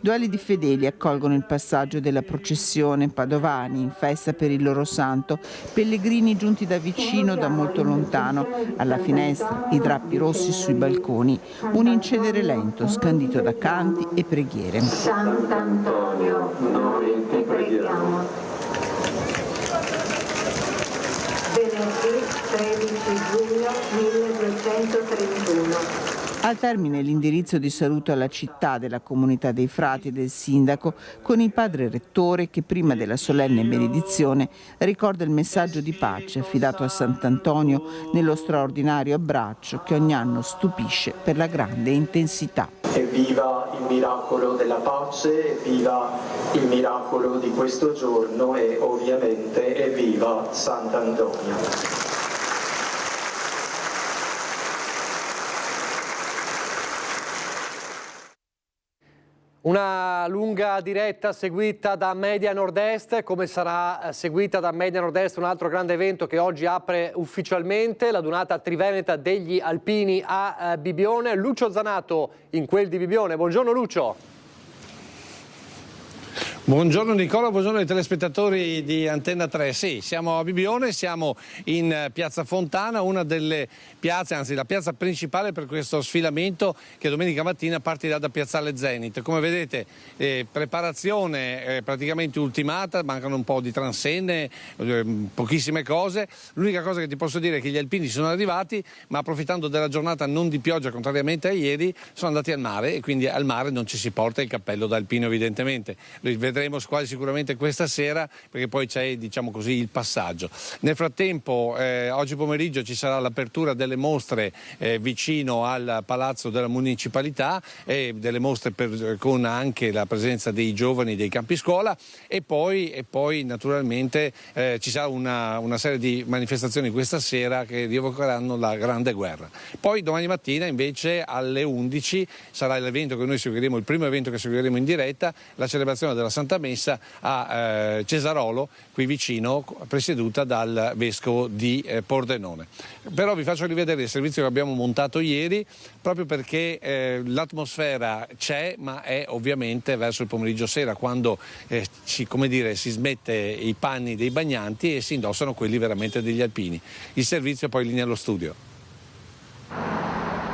Speaker 8: Duali di fedeli accolgono il passaggio della processione, padovani in festa per il loro santo, pellegrini giunti da vicino, da molto lontano, alla finestra, i drappi rossi sui balconi, un incedere lento scandito da canti e preghiere.
Speaker 24: Sant'Antonio, noi ti preghiamo. Venerdì 13 giugno 1231.
Speaker 8: Al termine l'indirizzo di saluto alla città, della comunità dei frati e del sindaco, con il padre rettore che prima della solenne benedizione ricorda il messaggio di pace affidato a Sant'Antonio nello straordinario abbraccio che ogni anno stupisce per la grande intensità.
Speaker 2: Evviva il miracolo della pace, evviva il miracolo di questo giorno e ovviamente evviva Sant'Antonio.
Speaker 1: Una lunga diretta seguita da Media Nord-Est, come sarà seguita da Media Nord-Est un altro grande evento che oggi apre ufficialmente, la Dunata Triveneta degli Alpini a Bibione. Lucio Zanato in quel di Bibione. Buongiorno Lucio.
Speaker 3: Buongiorno Nicola, buongiorno ai telespettatori di Antenna 3. Sì, siamo a Bibione, siamo in Piazza Fontana, una delle piazze, anzi la piazza principale per questo sfilamento che domenica mattina partirà da Piazzale Zenit. Come vedete, preparazione praticamente ultimata, mancano un po' di transenne, pochissime cose. L'unica cosa che ti posso dire è che gli alpini sono arrivati, ma approfittando della giornata non di pioggia, contrariamente a ieri, sono andati al mare e quindi al mare non ci si porta il cappello da alpino evidentemente. Vedremo quasi sicuramente questa sera, perché poi c'è, diciamo così, il passaggio. Nel frattempo oggi pomeriggio ci sarà l'apertura delle mostre vicino al Palazzo della Municipalità, e delle mostre con anche la presenza dei giovani dei campi scuola, e poi naturalmente ci sarà una serie di manifestazioni questa sera che rievocheranno la Grande Guerra. Poi domani mattina invece alle 11 sarà l'evento che noi seguiremo, il primo evento che seguiremo in diretta, la celebrazione della Santa Messa a Cesarolo, qui vicino, presieduta dal vescovo di Pordenone. Però vi faccio rivedere il servizio che abbiamo montato ieri, proprio perché l'atmosfera c'è, ma è ovviamente verso il pomeriggio sera, quando si smette i panni dei bagnanti e si indossano quelli veramente degli alpini. Il servizio poi linea allo studio.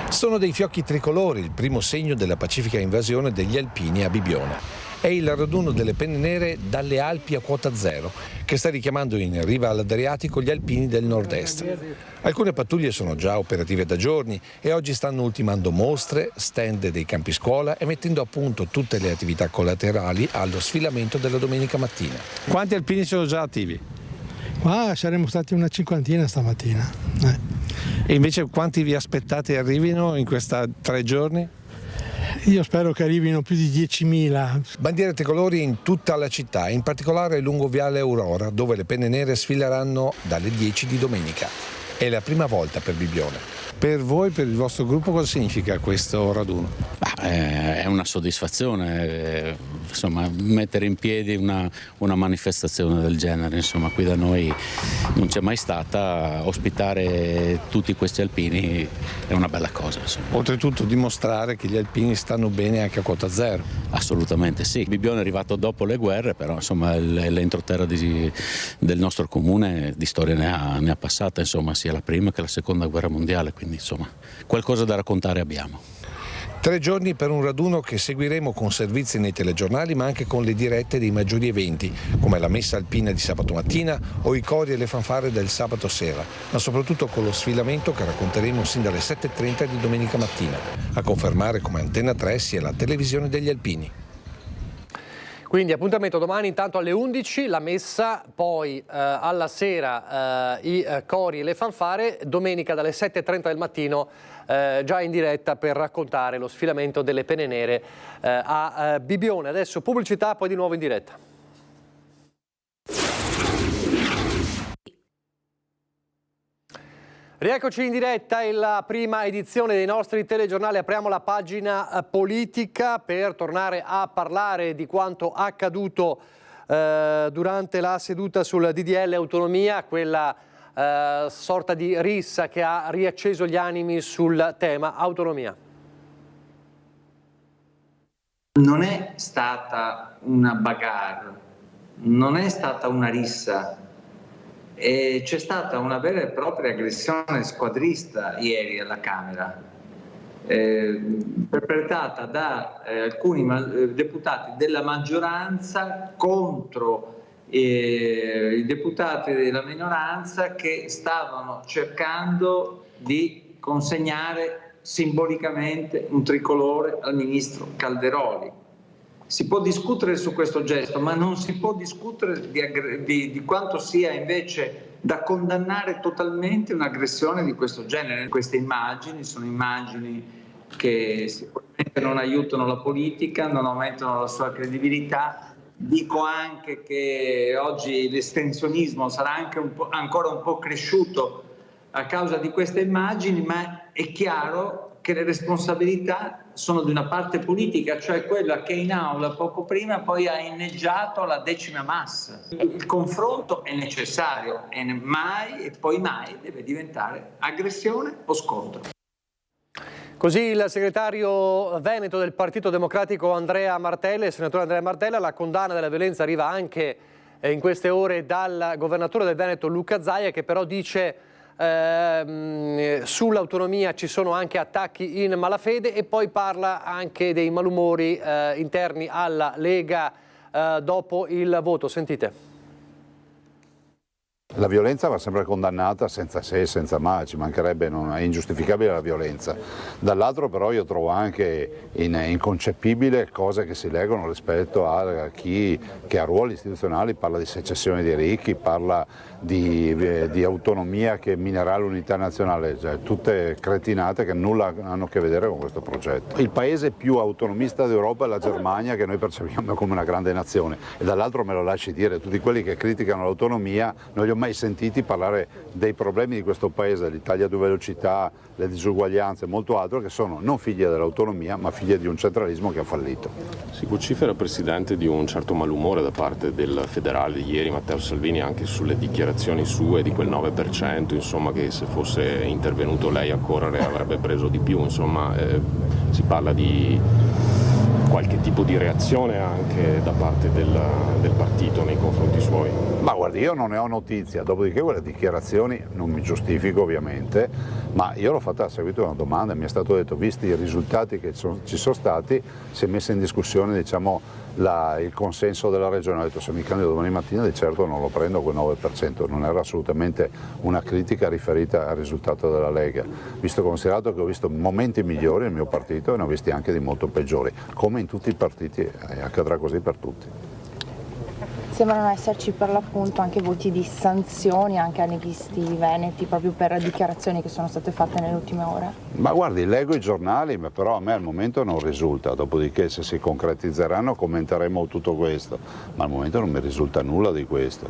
Speaker 4: Sono dei fiocchi tricolori, il primo segno della pacifica invasione degli alpini a Bibione. È il raduno delle penne nere dalle Alpi a quota zero, che sta richiamando in riva all'Adriatico gli alpini del nord-est. Alcune pattuglie sono già operative da giorni e oggi stanno ultimando mostre, stand dei campi scuola e mettendo a punto tutte le attività collaterali allo sfilamento della domenica mattina.
Speaker 3: Quanti alpini sono già attivi?
Speaker 5: Qua saremmo stati una cinquantina stamattina.
Speaker 3: E invece quanti vi aspettate arrivino in questi 3 giorni?
Speaker 5: Io spero che arrivino più di 10.000.
Speaker 4: Bandiere tricolori in tutta la città, in particolare lungo Viale Aurora, dove le penne nere sfileranno dalle 10 di domenica. È la prima volta per Bibione.
Speaker 3: Per voi, per il vostro gruppo, cosa significa questo raduno?
Speaker 25: È una soddisfazione, insomma, mettere in piedi una manifestazione del genere. Insomma, qui da noi non c'è mai stata, ospitare tutti questi alpini è una bella cosa. Insomma.
Speaker 3: Oltretutto dimostrare che gli alpini stanno bene anche a quota zero.
Speaker 25: Assolutamente sì. Bibione è arrivato dopo le guerre, però insomma l'entroterra del nostro comune di storia ne ha passata, insomma, sia la prima che la seconda guerra mondiale, quindi insomma qualcosa da raccontare abbiamo.
Speaker 4: 3 giorni per un raduno che seguiremo con servizi nei telegiornali, ma anche con le dirette dei maggiori eventi, come la messa alpina di sabato mattina o i cori e le fanfare del sabato sera, ma soprattutto con lo sfilamento che racconteremo sin dalle 7:30 di domenica mattina. A confermare come Antenna 3 sia la televisione degli alpini.
Speaker 1: Quindi appuntamento domani intanto alle 11, la messa, poi alla sera i cori e le fanfare, domenica dalle 7:30 del mattino già in diretta per raccontare lo sfilamento delle penne nere a Bibione. Adesso pubblicità, poi di nuovo in diretta. Rieccoci in diretta, è la prima edizione dei nostri telegiornali. Apriamo la pagina politica per tornare a parlare di quanto accaduto durante la seduta sul DDL Autonomia, quella sorta di rissa che ha riacceso gli animi sul tema autonomia.
Speaker 26: Non è stata una bagarre, non è stata una rissa. C'è stata una vera e propria aggressione squadrista ieri alla Camera, perpetrata da alcuni deputati della maggioranza contro i deputati della minoranza che stavano cercando di consegnare simbolicamente un tricolore al ministro Calderoli. Si può discutere su questo gesto, ma non si può discutere di quanto sia invece da condannare totalmente un'aggressione di questo genere. Queste immagini sono immagini che sicuramente non aiutano la politica, non aumentano la sua credibilità. Dico anche che oggi l'estensionismo sarà anche ancora un po' cresciuto a causa di queste immagini, ma è chiaro che le responsabilità sono di una parte politica, cioè quella che in aula poco prima poi ha inneggiato la decima massa. Il confronto è necessario e mai e poi mai deve diventare aggressione o scontro.
Speaker 1: Così il segretario veneto del Partito Democratico Andrea Martella, il senatore Andrea Martella. La condanna della violenza arriva anche in queste ore dal governatore del Veneto Luca Zaia, che però dice sull'autonomia ci sono anche attacchi in malafede, e poi parla anche dei malumori interni alla Lega dopo il voto. Sentite.
Speaker 6: La violenza va sempre condannata senza se e senza ma, ci mancherebbe, non è ingiustificabile la violenza. Dall'altro però io trovo anche inconcepibile cose che si leggono rispetto a chi che ha ruoli istituzionali, parla di secessione dei ricchi, parla di autonomia che minerà l'unità nazionale, cioè tutte cretinate che nulla hanno a che vedere con questo progetto. Il paese più autonomista d'Europa è la Germania, che noi percepiamo come una grande nazione, e dall'altro me lo lasci dire, tutti quelli che criticano l'autonomia non li ho mai sentiti parlare dei problemi di questo paese, l'Italia a due velocità, le disuguaglianze e molto altro, che sono non figlie dell'autonomia ma figlie di un centralismo che ha fallito.
Speaker 7: Si vocifera, Presidente, di un certo malumore da parte del federale di ieri Matteo Salvini anche sulle dichiarazioni sue di quel 9%, insomma, che se fosse intervenuto lei a correre avrebbe preso di più, insomma, si parla di qualche tipo di reazione anche da parte del partito nei confronti suoi?
Speaker 6: Ma guardi, io non ne ho notizia, dopodiché quelle dichiarazioni non mi giustifico ovviamente, ma io l'ho fatta a seguito di una domanda e mi è stato detto, visti i risultati che ci sono stati, si è messa in discussione, diciamo, il consenso della regione. Ho detto, se mi candido domani mattina di certo non lo prendo quel 9%, non era assolutamente una critica riferita al risultato della Lega, visto considerato che ho visto momenti migliori nel mio partito e ne ho visti anche di molto peggiori, come in tutti i partiti, e accadrà così per tutti.
Speaker 10: Sembrano esserci per l'appunto anche voti di sanzioni anche a leghisti veneti proprio per dichiarazioni che sono state fatte nelle ultime ore.
Speaker 6: Ma guardi, leggo i giornali, ma però a me al momento non risulta, dopodiché se si concretizzeranno commenteremo tutto questo, ma al momento non mi risulta nulla di questo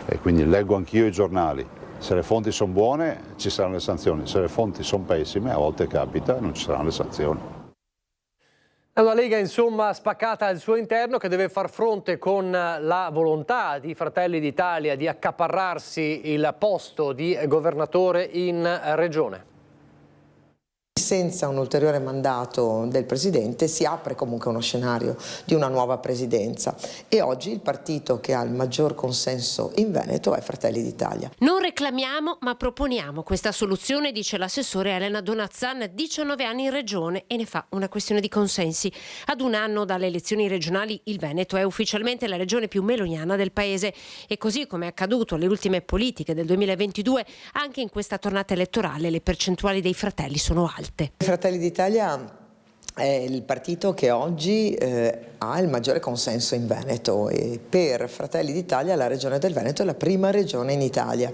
Speaker 6: e quindi leggo anch'io i giornali. Se le fonti sono buone ci saranno le sanzioni, se le fonti sono pessime a volte capita non ci saranno le sanzioni.
Speaker 1: La Lega, insomma, spaccata al suo interno, che deve far fronte con la volontà di Fratelli d'Italia di accaparrarsi il posto di governatore in regione.
Speaker 11: Senza un ulteriore mandato del Presidente si apre comunque uno scenario di una nuova presidenza e oggi il partito che ha il maggior consenso in Veneto è Fratelli d'Italia.
Speaker 13: Non reclamiamo ma proponiamo questa soluzione, dice l'assessore Elena Donazzan, 19 anni in regione, e ne fa una questione di consensi. Ad un anno dalle elezioni regionali il Veneto è ufficialmente la regione più meloniana del paese e così come è accaduto alle ultime politiche del 2022 anche in questa tornata elettorale le percentuali dei fratelli sono alte.
Speaker 11: Fratelli d'Italia è il partito che oggi ha il maggiore consenso in Veneto e per Fratelli d'Italia la regione del Veneto è la prima regione in Italia.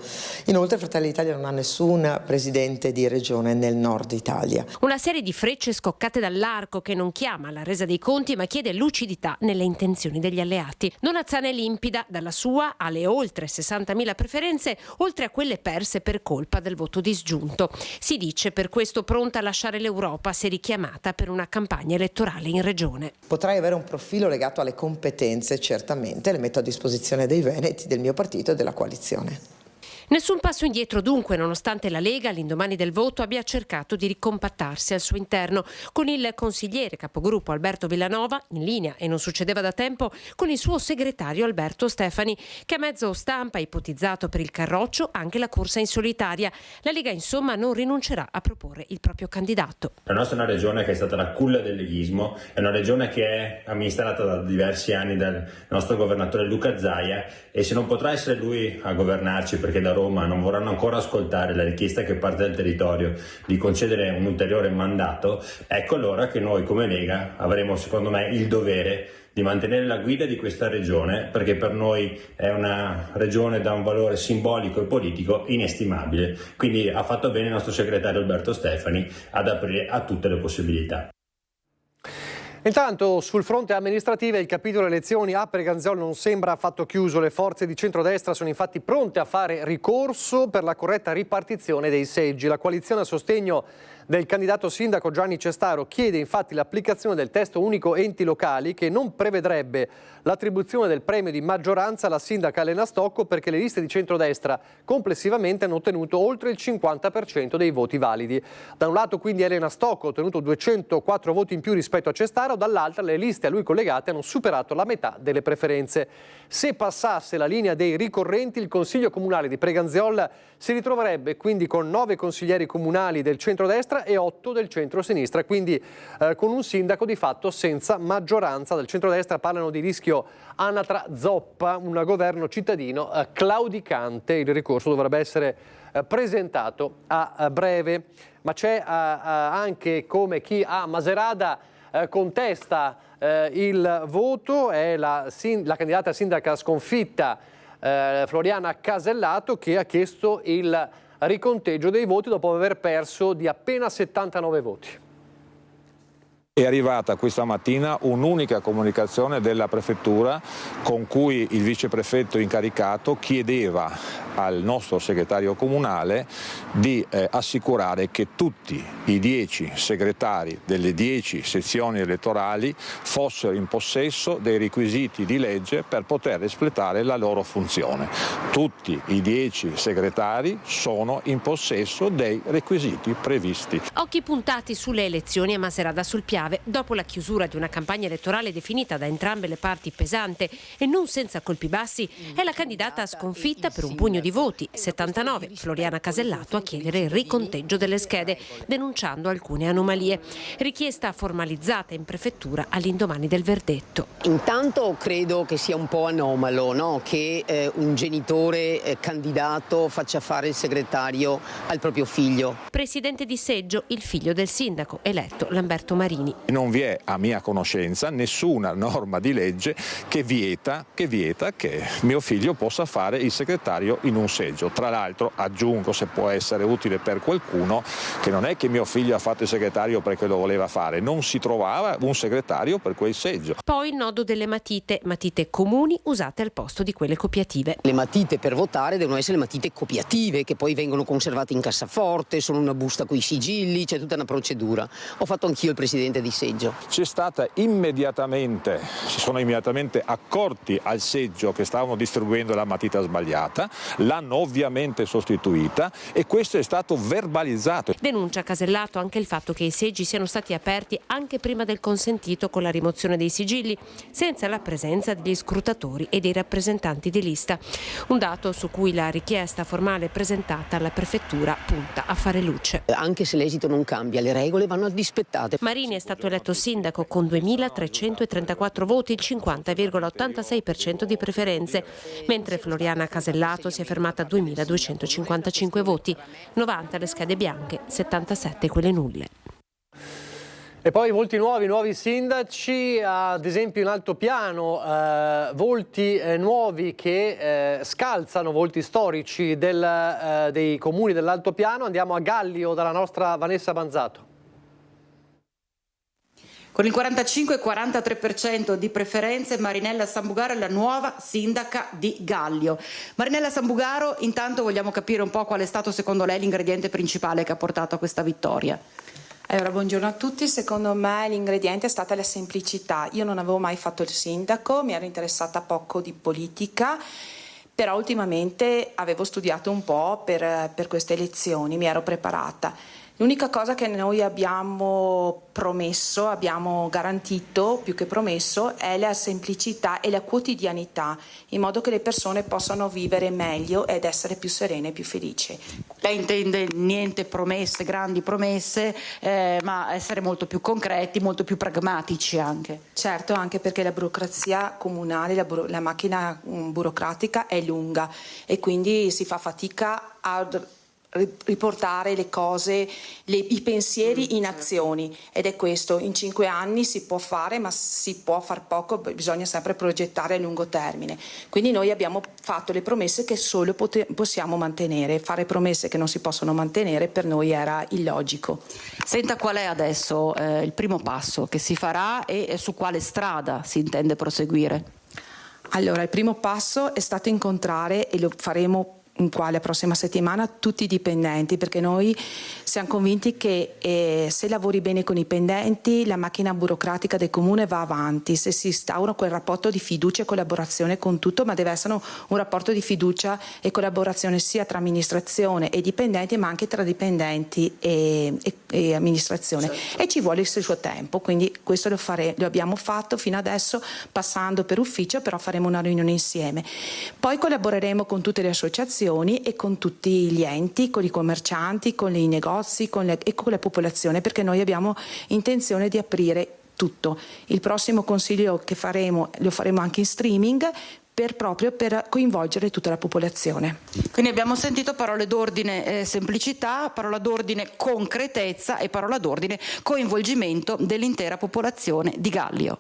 Speaker 11: Inoltre Fratelli d'Italia non ha nessun presidente di regione nel nord Italia.
Speaker 13: Una serie di frecce scoccate dall'arco che non chiama alla resa dei conti ma chiede lucidità nelle intenzioni degli alleati. Donazzan è limpida, dalla sua alle oltre 60.000 preferenze, oltre a quelle perse per colpa del voto disgiunto. Si dice per questo pronta a lasciare l'Europa se richiamata per una campagna elettorale in regione.
Speaker 11: Potrei avere un profilo legato alle competenze, certamente, le metto a disposizione dei veneti, del mio partito e della coalizione.
Speaker 13: Nessun passo indietro dunque, nonostante la Lega all'indomani del voto abbia cercato di ricompattarsi al suo interno, con il consigliere capogruppo Alberto Villanova in linea, e non succedeva da tempo, con il suo segretario Alberto Stefani, che a mezzo stampa ha ipotizzato per il Carroccio anche la corsa in solitaria. La Lega insomma non rinuncerà a proporre il proprio candidato.
Speaker 14: La nostra è una regione che è stata la culla del leghismo, è una regione che è amministrata da diversi anni dal nostro governatore Luca Zaia, e se non potrà essere lui a governarci perché da Roma non vorranno ancora ascoltare la richiesta che parte dal territorio di concedere un ulteriore mandato, ecco allora che noi come Lega avremo, secondo me, il dovere di mantenere la guida di questa regione, perché per noi è una regione da un valore simbolico e politico inestimabile. Quindi ha fatto bene il nostro segretario Alberto Stefani ad aprire a tutte le possibilità.
Speaker 1: Intanto sul fronte amministrativo il capitolo elezioni a Preganziol non sembra affatto chiuso. Le forze di centrodestra sono infatti pronte a fare ricorso per la corretta ripartizione dei seggi. La coalizione a sostegno del candidato sindaco Gianni Cestaro chiede infatti l'applicazione del testo unico enti locali, che non prevedrebbe l'attribuzione del premio di maggioranza alla sindaca Elena Stocco, perché le liste di centrodestra complessivamente hanno ottenuto oltre il 50% dei voti validi. Da un lato quindi Elena Stocco ha ottenuto 204 voti in più rispetto a Cestaro, dall'altra le liste a lui collegate hanno superato la metà delle preferenze. Se passasse la linea dei ricorrenti, il Consiglio Comunale di Preganziol si ritroverebbe quindi con 9 consiglieri comunali del centrodestra e 8 del centro-sinistra, quindi con un sindaco di fatto senza maggioranza. Del centrodestra parlano di rischio anatra zoppa, un governo cittadino claudicante. Il ricorso dovrebbe essere presentato a breve, ma c'è anche come chi a Maserada contesta il voto, è la candidata sindaca sconfitta Floriana Casellato, che ha chiesto il riconteggio dei voti dopo aver perso di appena 79 voti.
Speaker 9: È arrivata questa mattina un'unica comunicazione della prefettura con cui il viceprefetto incaricato chiedeva al nostro segretario comunale di assicurare che tutti i 10 segretari delle 10 sezioni elettorali fossero in possesso dei requisiti di legge per poter espletare la loro funzione. Tutti i 10 segretari sono in possesso dei requisiti previsti.
Speaker 13: Occhi puntati sulle elezioni a Maserada sul Piave. Dopo la chiusura di una campagna elettorale definita da entrambe le parti pesante e non senza colpi bassi, è la candidata sconfitta per un pugno di voti, 79, Floriana Casellato, a chiedere il riconteggio delle schede, denunciando alcune anomalie. Richiesta formalizzata in prefettura all'indomani del verdetto.
Speaker 12: Intanto credo che sia un po' anomalo, no? Che un genitore candidato faccia fare il segretario al proprio figlio.
Speaker 13: Presidente di seggio, il figlio del sindaco eletto Lamberto Marini.
Speaker 9: Non vi è a mia conoscenza nessuna norma di legge che vieta che mio figlio possa fare il segretario in un seggio. Tra l'altro aggiungo, se può essere utile per qualcuno, che non è che mio figlio ha fatto il segretario perché lo voleva fare, non si trovava un segretario per quel seggio.
Speaker 13: Poi il nodo delle matite comuni usate al posto di quelle copiative.
Speaker 12: Le matite per votare devono essere le matite copiative, che poi vengono conservate in cassaforte, sono una busta con i sigilli, c'è tutta una procedura. Ho fatto anch'io il presidente di seggio.
Speaker 9: Si sono immediatamente accorti al seggio che stavano distribuendo la matita sbagliata, l'hanno ovviamente sostituita e questo è stato verbalizzato.
Speaker 13: Denuncia Casellato anche il fatto che i seggi siano stati aperti anche prima del consentito con la rimozione dei sigilli, senza la presenza degli scrutatori e dei rappresentanti di lista. Un dato su cui la richiesta formale presentata alla prefettura punta a fare luce.
Speaker 12: Anche se l'esito non cambia, le regole vanno rispettate.
Speaker 13: Marini è stato eletto sindaco con 2.334 voti, il 50,86% di preferenze, mentre Floriana Casellato si è fermata a 2.255 voti, 90 le schede bianche, 77 quelle nulle.
Speaker 1: E poi volti nuovi sindaci, ad esempio in altopiano, volti nuovi che scalzano, volti storici dei comuni dell'altopiano. Andiamo a Gallio dalla nostra Vanessa Banzato.
Speaker 15: Con il 45-43% di preferenze, Marinella Sambugaro è la nuova sindaca di Gallio. Marinella Sambugaro, intanto vogliamo capire un po' qual è stato secondo lei l'ingrediente principale che ha portato a questa vittoria.
Speaker 16: Allora, buongiorno a tutti. Secondo me l'ingrediente è stata la semplicità. Io non avevo mai fatto il sindaco, mi ero interessata poco di politica, però ultimamente avevo studiato un po' per queste elezioni, mi ero preparata. L'unica cosa che noi abbiamo promesso, abbiamo garantito, più che promesso, è la semplicità e la quotidianità, in modo che le persone possano vivere meglio ed essere più serene e più felici.
Speaker 15: Lei intende niente promesse, grandi promesse, ma essere molto più concreti, molto più pragmatici anche.
Speaker 16: Certo, anche perché la burocrazia comunale, la macchina burocratica è lunga e quindi si fa fatica a riportare le cose, i pensieri in azioni, ed è questo. In 5 anni si può fare, ma si può far poco, bisogna sempre progettare a lungo termine. Quindi noi abbiamo fatto le promesse che solo possiamo mantenere. Fare promesse che non si possono mantenere per noi era illogico.
Speaker 15: Senta, qual è adesso il primo passo che si farà e su quale strada si intende proseguire?
Speaker 16: Allora, il primo passo è stato incontrare, e lo faremo la prossima settimana, tutti i dipendenti, perché noi siamo convinti che se lavori bene con i dipendenti la macchina burocratica del comune va avanti, se si instaura quel rapporto di fiducia e collaborazione con tutto, ma deve essere un rapporto di fiducia e collaborazione sia tra amministrazione e dipendenti, ma anche tra dipendenti e amministrazione. Certo. E ci vuole il suo tempo, quindi questo lo abbiamo fatto fino adesso passando per ufficio, però faremo una riunione insieme. Poi collaboreremo con tutte le associazioni e con tutti gli enti, con i commercianti, con i negozi e con la popolazione, perché noi abbiamo intenzione di aprire tutto. Il prossimo consiglio che faremo lo faremo anche in streaming proprio per coinvolgere tutta la popolazione.
Speaker 15: Quindi abbiamo sentito parole d'ordine semplicità, parola d'ordine concretezza e parola d'ordine coinvolgimento dell'intera popolazione di Gallio.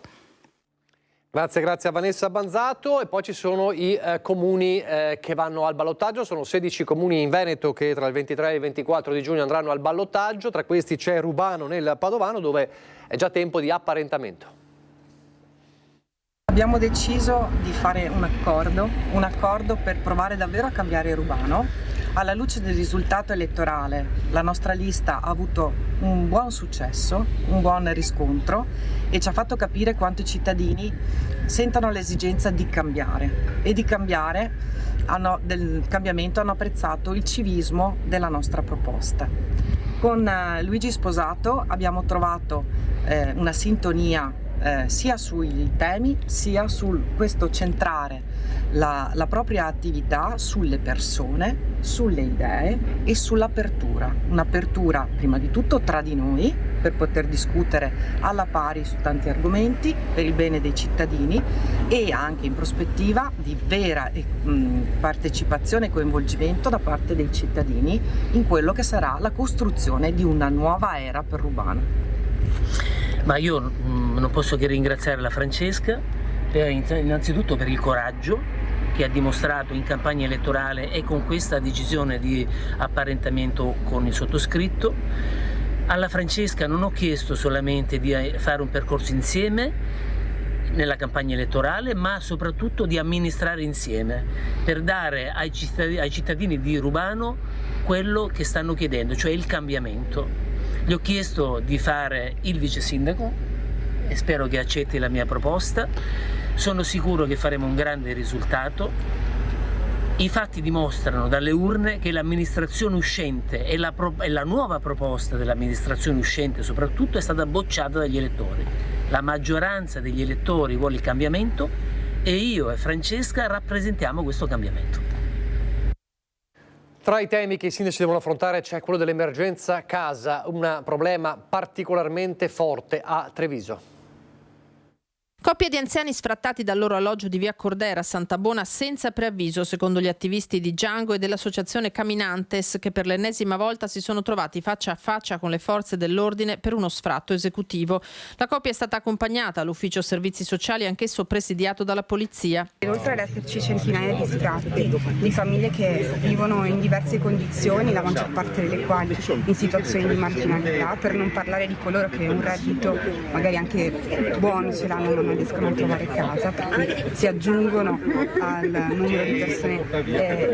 Speaker 1: Grazie a Vanessa Banzato. E poi ci sono i comuni che vanno al ballottaggio. Sono 16 comuni in Veneto che tra il 23 e il 24 di giugno andranno al ballottaggio. Tra questi c'è Rubano nel Padovano, dove è già tempo di apparentamento.
Speaker 17: Abbiamo deciso di fare un accordo per provare davvero a cambiare Rubano. Alla luce del risultato elettorale, la nostra lista ha avuto un buon successo, un buon riscontro, e ci ha fatto capire quanto i cittadini sentano l'esigenza di cambiare e di cambiare, del cambiamento hanno apprezzato il civismo della nostra proposta. Con Luigi Sposato abbiamo trovato una sintonia sia sui temi sia su questo centrare la propria attività sulle persone, sulle idee e sull'apertura. Un'apertura prima di tutto tra di noi per poter discutere alla pari su tanti argomenti per il bene dei cittadini, e anche in prospettiva di vera partecipazione e coinvolgimento da parte dei cittadini in quello che sarà la costruzione di una nuova era per Rubano.
Speaker 18: Ma io non posso che ringraziare la Francesca innanzitutto per il coraggio che ha dimostrato in campagna elettorale e con questa decisione di apparentamento con il sottoscritto. Alla Francesca non ho chiesto solamente di fare un percorso insieme nella campagna elettorale, ma soprattutto di amministrare insieme per dare ai cittadini di Rubano quello che stanno chiedendo, cioè il cambiamento. Gli ho chiesto di fare il vice sindaco e spero che accetti la mia proposta. Sono sicuro che faremo un grande risultato. I fatti dimostrano dalle urne che l'amministrazione uscente e la nuova proposta dell'amministrazione uscente soprattutto è stata bocciata dagli elettori. La maggioranza degli elettori vuole il cambiamento e io e Francesca rappresentiamo questo cambiamento.
Speaker 1: Tra i temi che i sindaci devono affrontare c'è quello dell'emergenza casa, un problema particolarmente forte a Treviso.
Speaker 19: Coppie di anziani sfrattati dal loro alloggio di via Cordera a Santabona senza preavviso, secondo gli attivisti di Django e dell'associazione Caminantes, che per l'ennesima volta si sono trovati faccia a faccia con le forze dell'ordine per uno sfratto esecutivo. La coppia è stata accompagnata all'ufficio servizi sociali, anch'esso presidiato dalla polizia.
Speaker 20: Oltre ad esserci centinaia di sfratti di famiglie che vivono in diverse condizioni, la maggior parte delle quali in situazioni di marginalità, per non parlare di coloro che un reddito magari anche buono ce l'hanno, non riescono a trovare casa, per cui si aggiungono al numero di persone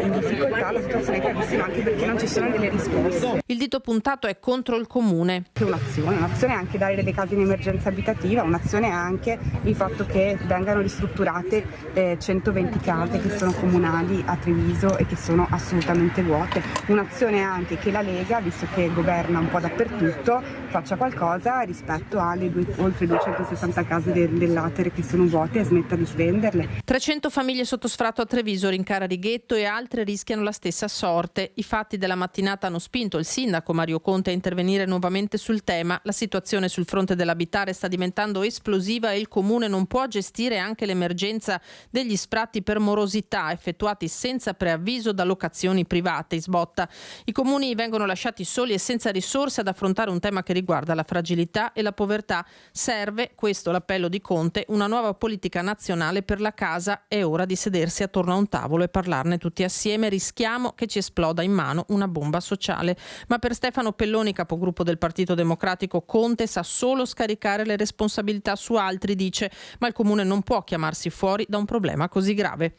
Speaker 20: in difficoltà. La situazione è gravissima anche perché non ci sono delle risposte.
Speaker 19: Il dito puntato è contro il comune.
Speaker 20: Un'azione è anche dare delle case in emergenza abitativa, un'azione è anche il fatto che vengano ristrutturate 120 case che sono comunali a Treviso e che sono assolutamente vuote. Un'azione è anche che la Lega, visto che governa un po' dappertutto, faccia qualcosa rispetto alle oltre 260 case dell'Atere che sono vuote e smetta di svenderle.
Speaker 19: 300 famiglie sotto sfratto a Treviso, Rincara Righetto, e altre rischiano la stessa sorte. I fatti della mattinata hanno spinto il sindaco Mario Conte a intervenire nuovamente sul tema. La situazione sul fronte dell'abitare sta diventando esplosiva e il comune non può gestire anche l'emergenza degli sfratti per morosità effettuati senza preavviso da locazioni private. Sbotta. I comuni vengono lasciati soli e senza risorse ad affrontare un tema che riguarda la fragilità e la povertà. Serve, questo l'appello di Conte, una nuova politica nazionale per la casa. È ora di sedersi attorno a un tavolo e parlarne tutti assieme. Rischiamo che ci esploda in mano una bomba sociale. Ma per Stefano Pelloni, capogruppo del Partito Democratico, Conte sa solo scaricare le responsabilità su altri, dice, ma il comune non può chiamarsi fuori da un problema così grave.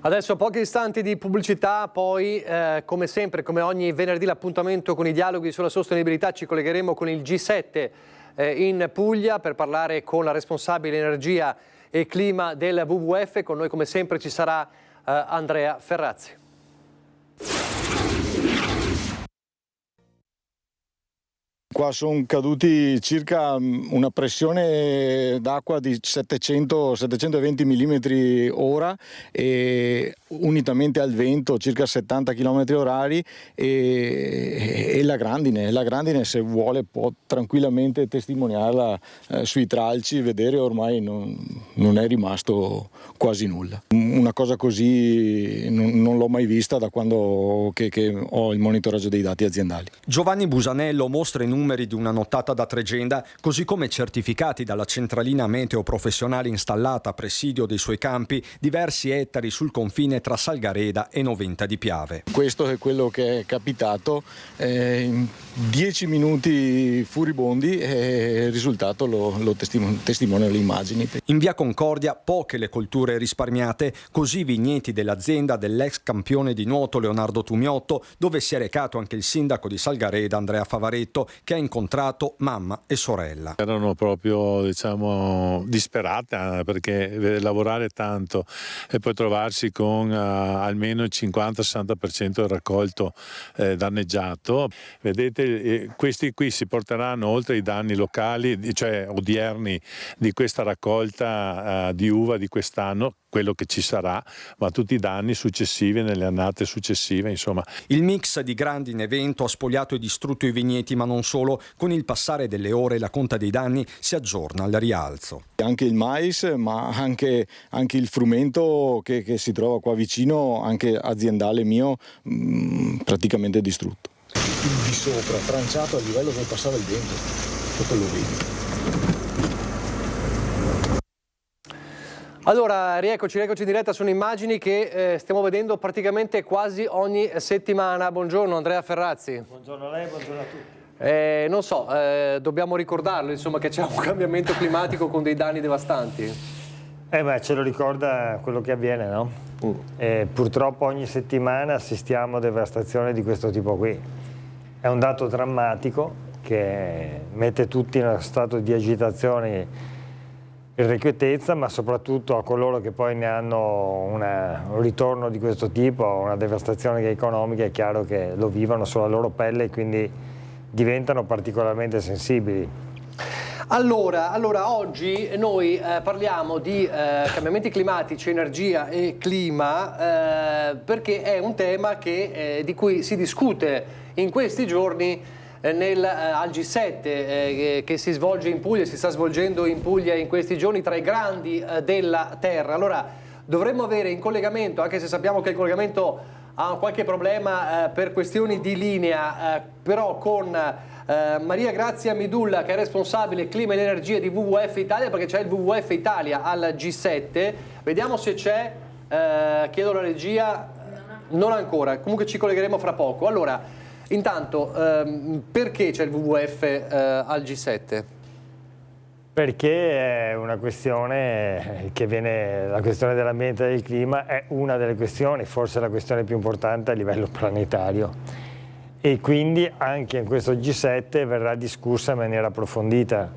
Speaker 1: Adesso pochi istanti di pubblicità, poi come sempre, come ogni venerdì, l'appuntamento con i dialoghi sulla sostenibilità. Ci collegheremo con il G7 in Puglia per parlare con la responsabile energia e clima del WWF. Con noi come sempre ci sarà Andrea Ferrazzi.
Speaker 2: Qua sono caduti circa una pressione d'acqua di 720 mm ora e unitamente al vento circa 70 km orari e la grandine se vuole può tranquillamente testimoniarla sui tralci, vedere ormai non è rimasto quasi nulla. Una cosa così non l'ho mai vista da quando che ho il monitoraggio dei dati aziendali.
Speaker 8: Giovanni Busanello mostra i numeri di una nottata da Tregenda, così come certificati dalla centralina meteo professionale installata a presidio dei suoi campi, diversi ettari sul confine tra Salgareda e Noventa di Piave.
Speaker 2: Questo è quello che è capitato in 10 minuti furibondi e il risultato lo testimoniano le immagini.
Speaker 8: In via Concordia poche le colture risparmiate, così i vigneti dell'azienda dell'ex campione di nuoto Leonardo Tumiotto, dove si è recato anche il sindaco di Salgareda Andrea Favaretto, che ha incontrato mamma e sorella.
Speaker 21: Erano proprio disperate perché lavorare tanto e poi trovarsi con almeno il 50-60% del raccolto danneggiato. Vedete, questi qui si porteranno oltre i danni locali, cioè odierni, di questa raccolta di uva di quest'anno, quello che ci sarà, ma tutti i danni successivi nelle annate successive, insomma.
Speaker 8: Il mix di grandine e vento ha spogliato e distrutto i vigneti, ma non solo. Con il passare delle ore la conta dei danni si aggiorna al rialzo.
Speaker 2: Anche il mais, ma anche il frumento che si trova qua vicino, anche aziendale mio, praticamente distrutto. Di sopra, tranciato a livello come passava il vento, tutto lo vedi.
Speaker 1: Allora, rieccoci in diretta, sono immagini che stiamo vedendo praticamente quasi ogni settimana. Buongiorno Andrea Ferrazzi.
Speaker 22: Buongiorno a lei, buongiorno a tutti.
Speaker 1: Non so, dobbiamo ricordarlo, insomma, che c'è un cambiamento climatico con dei danni devastanti.
Speaker 22: Ce lo ricorda quello che avviene, no? Purtroppo ogni settimana assistiamo a devastazioni di questo tipo qui. È un dato drammatico che mette tutti in uno stato di agitazione, irrequietezza, ma soprattutto a coloro che poi ne hanno un ritorno di questo tipo, una devastazione economica, è chiaro che lo vivono sulla loro pelle e quindi diventano particolarmente sensibili.
Speaker 1: Allora oggi noi parliamo di cambiamenti climatici, energia e clima perché è un tema di cui si discute in questi giorni al G7 che si svolge in Puglia, si sta svolgendo in Puglia in questi giorni tra i grandi della terra. Allora dovremmo avere in collegamento, anche se sappiamo che il collegamento ha qualche problema per questioni di linea, però con Maria Grazia Midulla, che è responsabile clima ed energia di WWF Italia, perché c'è il WWF Italia al G7. Vediamo se c'è, chiedo alla regia, non ancora, comunque ci collegheremo fra poco. Allora, intanto, perché c'è il WWF al G7?
Speaker 22: Perché è una questione la questione dell'ambiente e del clima è una delle questioni, forse la questione più importante a livello planetario. E quindi anche in questo G7 verrà discussa in maniera approfondita.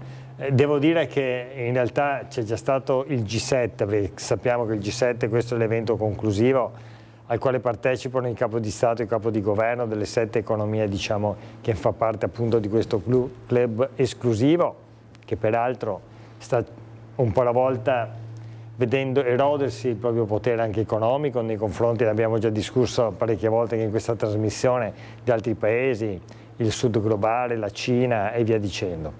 Speaker 22: Devo dire che in realtà c'è già stato il G7, perché sappiamo che il G7 questo è l'evento conclusivo al quale partecipano il capo di Stato e il capo di governo delle 7 economie, diciamo, che fa parte appunto di questo club esclusivo, che peraltro sta un po' alla volta vedendo erodersi il proprio potere anche economico nei confronti, ne abbiamo già discusso parecchie volte anche in questa trasmissione, di altri paesi, il sud globale, la Cina e via dicendo.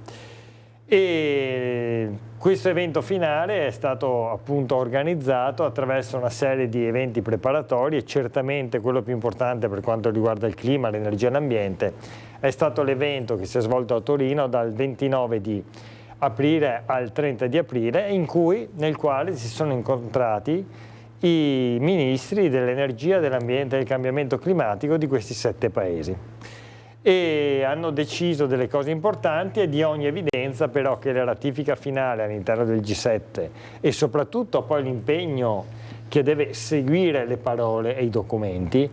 Speaker 22: E questo evento finale è stato appunto organizzato attraverso una serie di eventi preparatori e certamente quello più importante per quanto riguarda il clima, l'energia e l'ambiente è stato l'evento che si è svolto a Torino dal 29 di aprile al 30 di aprile, nel quale si sono incontrati i ministri dell'energia, dell'ambiente e del cambiamento climatico di questi 7 paesi. E hanno deciso delle cose importanti e di ogni evidenza però che la ratifica finale all'interno del G7 e soprattutto poi l'impegno che deve seguire le parole e i documenti,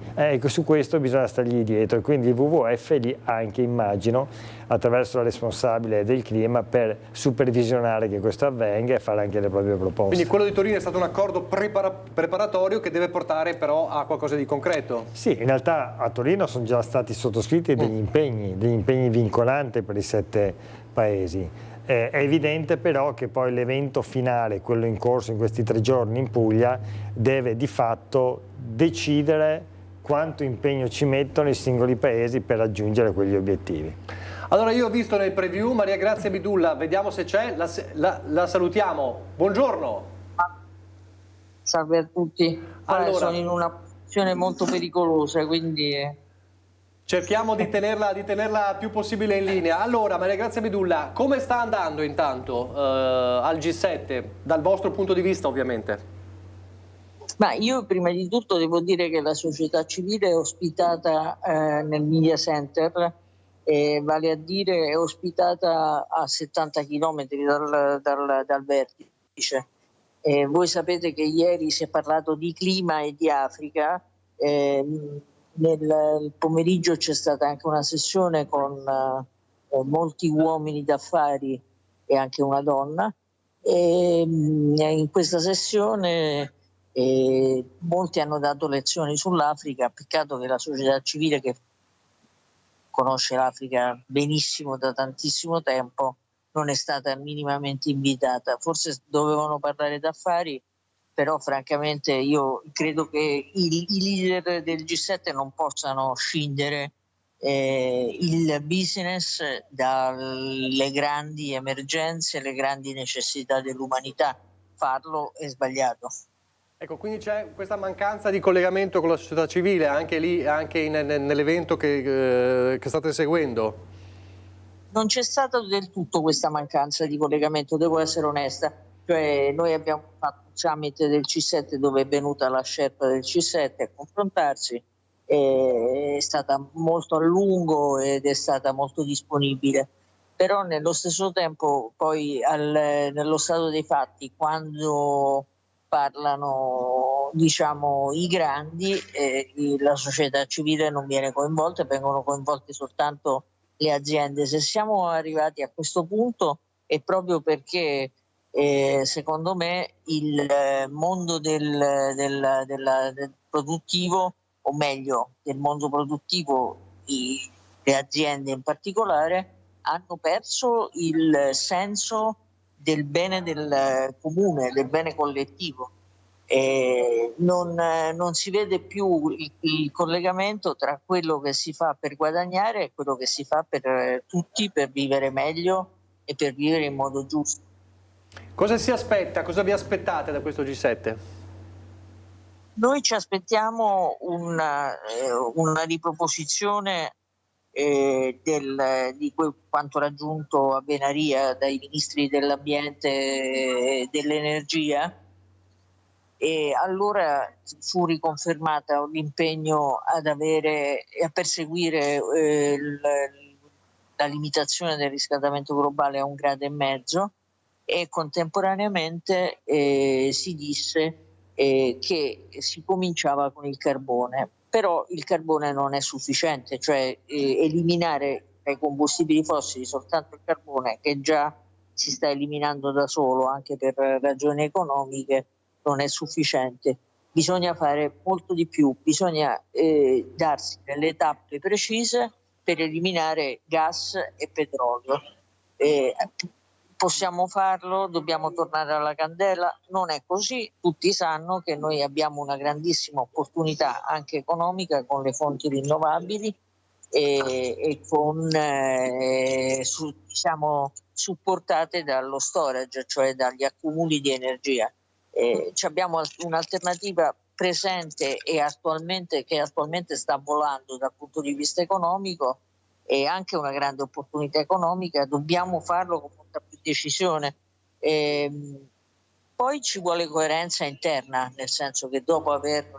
Speaker 22: su questo bisogna stargli dietro e quindi il WWF lì anche, immagino, attraverso la responsabile del clima per supervisionare che questo avvenga e fare anche le proprie proposte.
Speaker 1: Quindi quello di Torino è stato un accordo preparatorio che deve portare però a qualcosa di concreto?
Speaker 22: Sì, in realtà a Torino sono già stati sottoscritti degli impegni vincolanti per i 7 paesi. È evidente però che poi l'evento finale, quello in corso in questi 3 giorni in Puglia, deve di fatto decidere quanto impegno ci mettono i singoli paesi per raggiungere quegli obiettivi.
Speaker 1: Allora io ho visto nel preview Maria Grazia Bidulla, vediamo se c'è, la salutiamo. Buongiorno.
Speaker 3: Salve a tutti.
Speaker 1: Allora,
Speaker 3: sono in una posizione molto pericolosa, quindi...
Speaker 1: Cerchiamo di tenerla più possibile in linea. Allora, Maria Grazia Bidulla, come sta andando intanto al G7, dal vostro punto di vista ovviamente?
Speaker 3: Ma io prima di tutto devo dire che la società civile è ospitata nel Media Center, vale a dire è ospitata a 70 km dal vertice. Voi sapete che ieri si è parlato di clima e di Africa. Nel pomeriggio c'è stata anche una sessione con molti uomini d'affari e anche una donna e in questa sessione molti hanno dato lezioni sull'Africa. Peccato che la società civile, che conosce l'Africa benissimo da tantissimo tempo, non è stata minimamente invitata. Forse dovevano parlare d'affari, però francamente io credo che i leader del G7 non possano scindere il business dalle grandi emergenze, le grandi necessità dell'umanità. Farlo è sbagliato.
Speaker 1: Ecco, quindi c'è questa mancanza di collegamento con la società civile anche lì, anche nell'evento che state seguendo?
Speaker 3: Non c'è stata del tutto questa mancanza di collegamento, devo essere onesta. Cioè, noi abbiamo fatto un summit del C7 dove è venuta la Sherpa del C7 a confrontarsi, è stata molto a lungo ed è stata molto disponibile, però nello stesso tempo poi nello stato dei fatti, quando parlano diciamo i grandi, la società civile non viene coinvolta, vengono coinvolte soltanto le aziende. Se siamo arrivati a questo punto è proprio perché secondo me il mondo del produttivo, o meglio del mondo produttivo, le aziende in particolare, hanno perso il senso del bene del comune, del bene collettivo. Non si vede più il collegamento tra quello che si fa per guadagnare e quello che si fa per tutti, per vivere meglio e per vivere in modo giusto.
Speaker 1: Cosa si aspetta? Cosa vi aspettate da questo G7?
Speaker 3: Noi ci aspettiamo una riproposizione di quanto raggiunto a Venaria dai ministri dell'ambiente e dell'energia, e allora fu riconfermata l'impegno ad avere e a perseguire la limitazione del riscaldamento globale a 1,5 gradi, e contemporaneamente si disse che si cominciava con il carbone, però il carbone non è sufficiente, cioè eliminare dai combustibili fossili soltanto il carbone, che già si sta eliminando da solo anche per ragioni economiche, non è sufficiente. Bisogna fare molto di più, bisogna darsi delle tappe precise per eliminare gas e petrolio. Possiamo farlo, dobbiamo tornare alla candela, non è così, tutti sanno che noi abbiamo una grandissima opportunità anche economica con le fonti rinnovabili e con diciamo supportate dallo storage, cioè dagli accumuli di energia. Abbiamo un'alternativa presente e che attualmente sta volando dal punto di vista economico e anche una grande opportunità economica, dobbiamo farlo con molta più decisione. Poi ci vuole coerenza interna, nel senso che dopo aver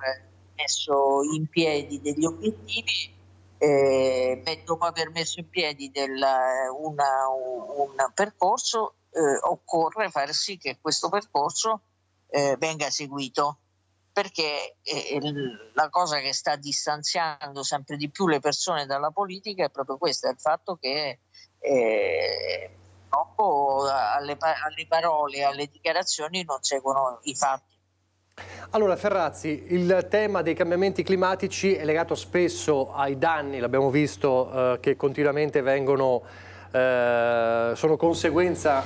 Speaker 3: messo in piedi degli obiettivi, dopo aver messo in piedi un percorso, occorre far sì che questo percorso venga seguito, perché la cosa che sta distanziando sempre di più le persone dalla politica è proprio questa, il fatto che purtroppo alle parole e alle dichiarazioni non seguono i fatti.
Speaker 1: Allora Ferrazzi, il tema dei cambiamenti climatici è legato spesso ai danni, l'abbiamo visto, che continuamente sono conseguenza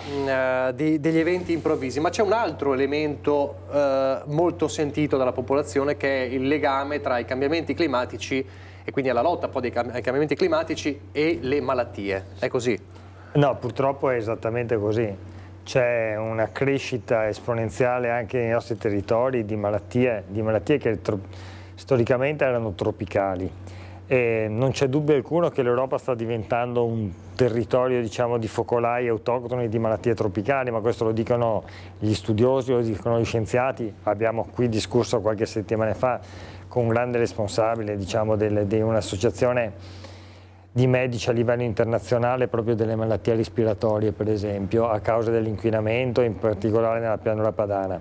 Speaker 1: degli eventi improvvisi, ma c'è un altro elemento molto sentito dalla popolazione, che è il legame tra i cambiamenti climatici e quindi alla lotta poi ai cambiamenti climatici e le malattie. È così?
Speaker 22: No, purtroppo è esattamente così. C'è una crescita esponenziale anche nei nostri territori di malattie che storicamente erano tropicali. E non c'è dubbio alcuno che l'Europa sta diventando un territorio, diciamo, di focolai autoctoni di malattie tropicali, ma questo lo dicono gli studiosi, lo dicono gli scienziati. Abbiamo qui discusso qualche settimana fa con un grande responsabile, diciamo, di un'associazione di medici a livello internazionale proprio delle malattie respiratorie, per esempio, a causa dell'inquinamento, in particolare nella pianura padana.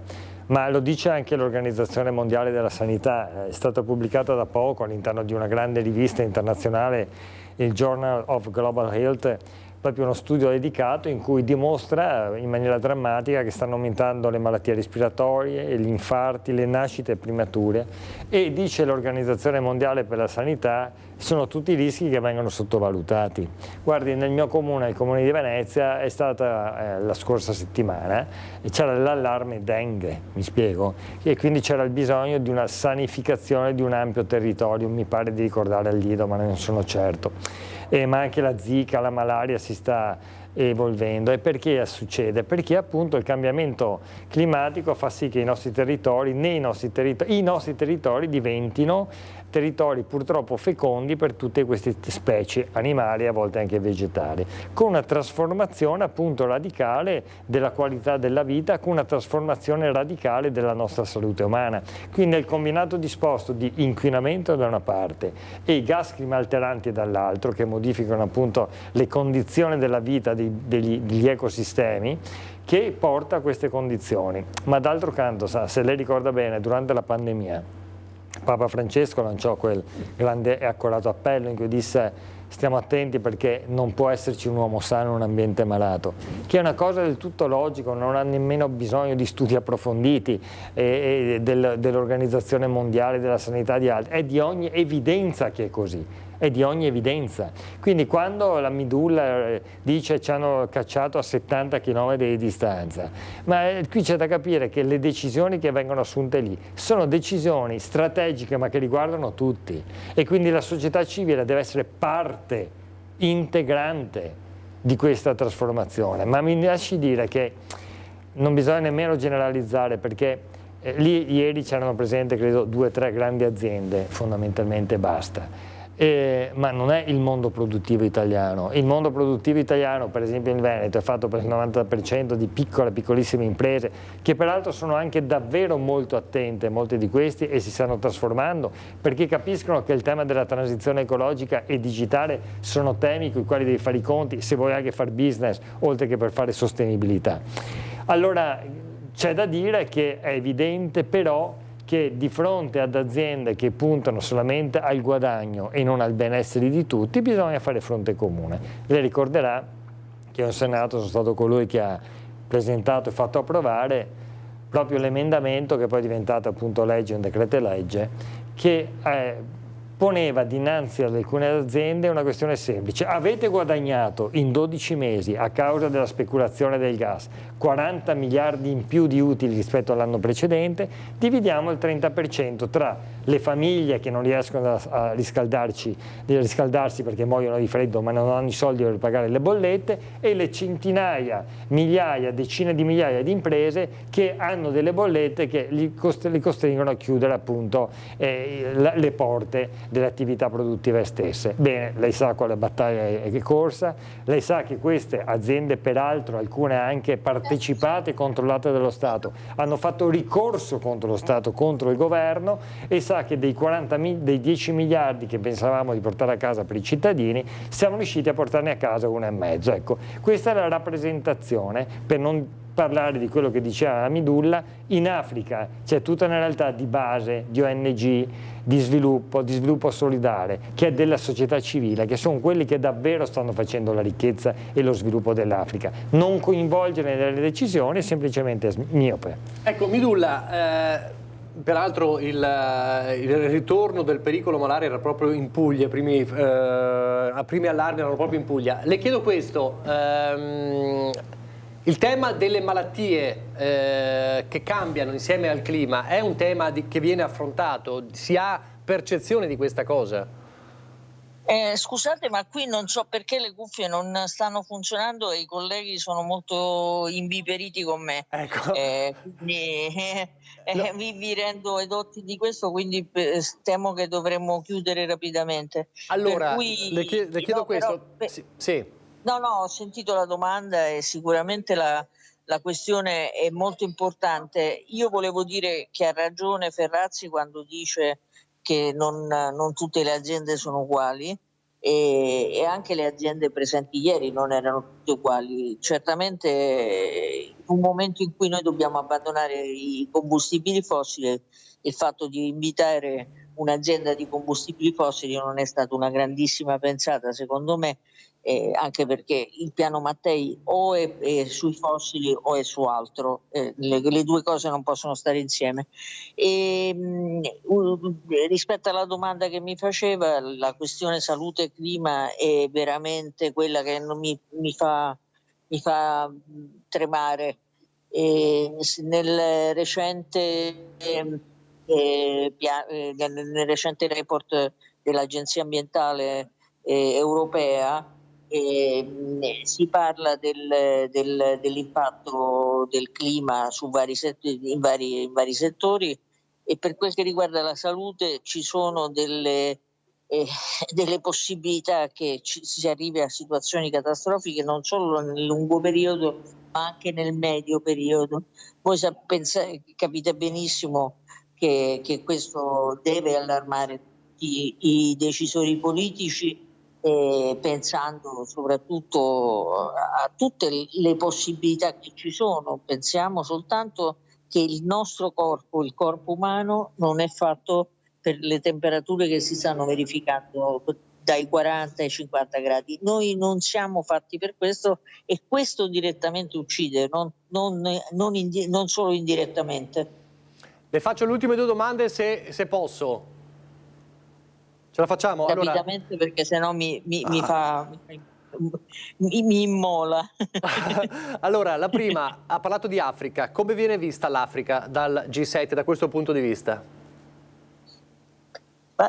Speaker 22: Ma lo dice anche l'Organizzazione Mondiale della Sanità, è stata pubblicata da poco all'interno di una grande rivista internazionale, il Journal of Global Health, proprio uno studio dedicato in cui dimostra in maniera drammatica che stanno aumentando le malattie respiratorie, gli infarti, le nascite premature, e dice l'Organizzazione Mondiale per la Sanità sono tutti rischi che vengono sottovalutati. Guardi, nel mio comune, il comune di Venezia, è stata la scorsa settimana, e c'era l'allarme dengue, mi spiego, e quindi c'era il bisogno di una sanificazione di un ampio territorio, mi pare di ricordare al Lido, ma non sono certo. Ma anche la zika, la malaria si sta evolvendo. E perché succede? Perché appunto il cambiamento climatico fa sì che i nostri territori diventino territori purtroppo fecondi per tutte queste specie animali e a volte anche vegetali, con una trasformazione appunto radicale della qualità della vita, con una trasformazione radicale della nostra salute umana. Quindi il combinato disposto di inquinamento da una parte e i gas climalteranti dall'altro, che modificano appunto le condizioni della vita degli ecosistemi, che porta a queste condizioni. Ma d'altro canto, se lei ricorda bene, durante la pandemia Papa Francesco lanciò quel grande e accorato appello in cui disse: stiamo attenti perché non può esserci un uomo sano in un ambiente malato, che è una cosa del tutto logico, non ha nemmeno bisogno di studi approfonditi dell'Organizzazione Mondiale della Sanità, di altri, è di ogni evidenza che è così. È di ogni evidenza. Quindi quando la Midulla dice ci hanno cacciato a 70 km di distanza, ma qui c'è da capire che le decisioni che vengono assunte lì sono decisioni strategiche ma che riguardano tutti, e quindi la società civile deve essere parte integrante di questa trasformazione. Ma mi lasci dire che non bisogna nemmeno generalizzare, perché lì ieri c'erano presenti credo 2 o 3 grandi aziende, fondamentalmente basta. Ma non è il mondo produttivo italiano. Il mondo produttivo italiano, per esempio in Veneto, è fatto per il 90% di piccolissime imprese, che peraltro sono anche davvero molto attente, molte di questi, e si stanno trasformando, perché capiscono che il tema della transizione ecologica e digitale sono temi con i quali devi fare i conti se vuoi anche fare business, oltre che per fare sostenibilità. Allora c'è da dire che è evidente però che di fronte ad aziende che puntano solamente al guadagno e non al benessere di tutti bisogna fare fronte comune. Lei ricorderà che io in Senato sono stato colui che ha presentato e fatto approvare proprio l'emendamento che poi è diventato appunto legge, un decreto legge, che poneva dinanzi ad alcune aziende una questione semplice: avete guadagnato in 12 mesi a causa della speculazione del gas 40 miliardi in più di utili rispetto all'anno precedente, dividiamo il 30% tra le famiglie che non riescono a riscaldarsi perché muoiono di freddo ma non hanno i soldi per pagare le bollette, e le centinaia, migliaia, decine di migliaia di imprese che hanno delle bollette che li costringono a chiudere appunto le porte delle attività produttive stesse. Bene, lei sa quale battaglia è corsa, lei sa che queste aziende, peraltro alcune anche partecipate e controllate dallo Stato, hanno fatto ricorso contro lo Stato, contro il governo, e sa che dei 10 miliardi che pensavamo di portare a casa per i cittadini siamo riusciti a portarne a casa 1,5. Ecco, questa è la rappresentazione, per non parlare di quello che diceva Amidulla. In Africa c'è tutta una realtà di base, di ONG, di sviluppo solidale, che è della società civile, che sono quelli che davvero stanno facendo la ricchezza e lo sviluppo dell'Africa. Non coinvolgere nelle decisioni è semplicemente miope.
Speaker 1: Ecco, Amidulla, peraltro il ritorno del pericolo malaria era proprio in Puglia, primi allarmi erano proprio in Puglia. Le chiedo questo, il tema delle malattie che cambiano insieme al clima è un tema che viene affrontato? Si ha percezione di questa cosa?
Speaker 3: Scusate, ma qui non so perché le cuffie non stanno funzionando e i colleghi sono molto imbiperiti con me.
Speaker 1: Ecco.
Speaker 3: Quindi vi rendo edotti di questo, quindi temo che dovremmo chiudere rapidamente.
Speaker 1: Allora,
Speaker 3: per cui,
Speaker 1: le chiedo questo.
Speaker 3: Però,
Speaker 1: sì.
Speaker 3: No, ho sentito la domanda e sicuramente la questione è molto importante. Io volevo dire che ha ragione Ferrazzi quando dice che non tutte le aziende sono uguali e anche le aziende presenti ieri non erano tutte uguali. Certamente in un momento in cui noi dobbiamo abbandonare i combustibili fossili, il fatto di invitare un'azienda di combustibili fossili non è stata una grandissima pensata, secondo me, anche perché il piano Mattei o è sui fossili o è su altro, le due cose non possono stare insieme. Rispetto alla domanda che mi faceva, la questione salute e clima è veramente quella che mi fa tremare. Nel recente report dell'Agenzia Ambientale Europea si parla dell'impatto del clima su in vari settori, e per quel che riguarda la salute ci sono delle possibilità che si arrivi a situazioni catastrofiche non solo nel lungo periodo ma anche nel medio periodo. Voi capite benissimo che questo deve allarmare i decisori politici, pensando soprattutto a tutte le possibilità che ci sono. Pensiamo soltanto che il nostro corpo, il corpo umano, non è fatto per le temperature che si stanno verificando dai 40 ai 50 gradi. Noi non siamo fatti per questo, e questo direttamente uccide, non solo indirettamente.
Speaker 1: Le faccio le ultime due domande se posso. Ce la facciamo?
Speaker 3: Rapidamente, allora, perché sennò mi immola.
Speaker 1: Allora, la prima, ha parlato di Africa. Come viene vista l'Africa dal G7 da questo punto di vista?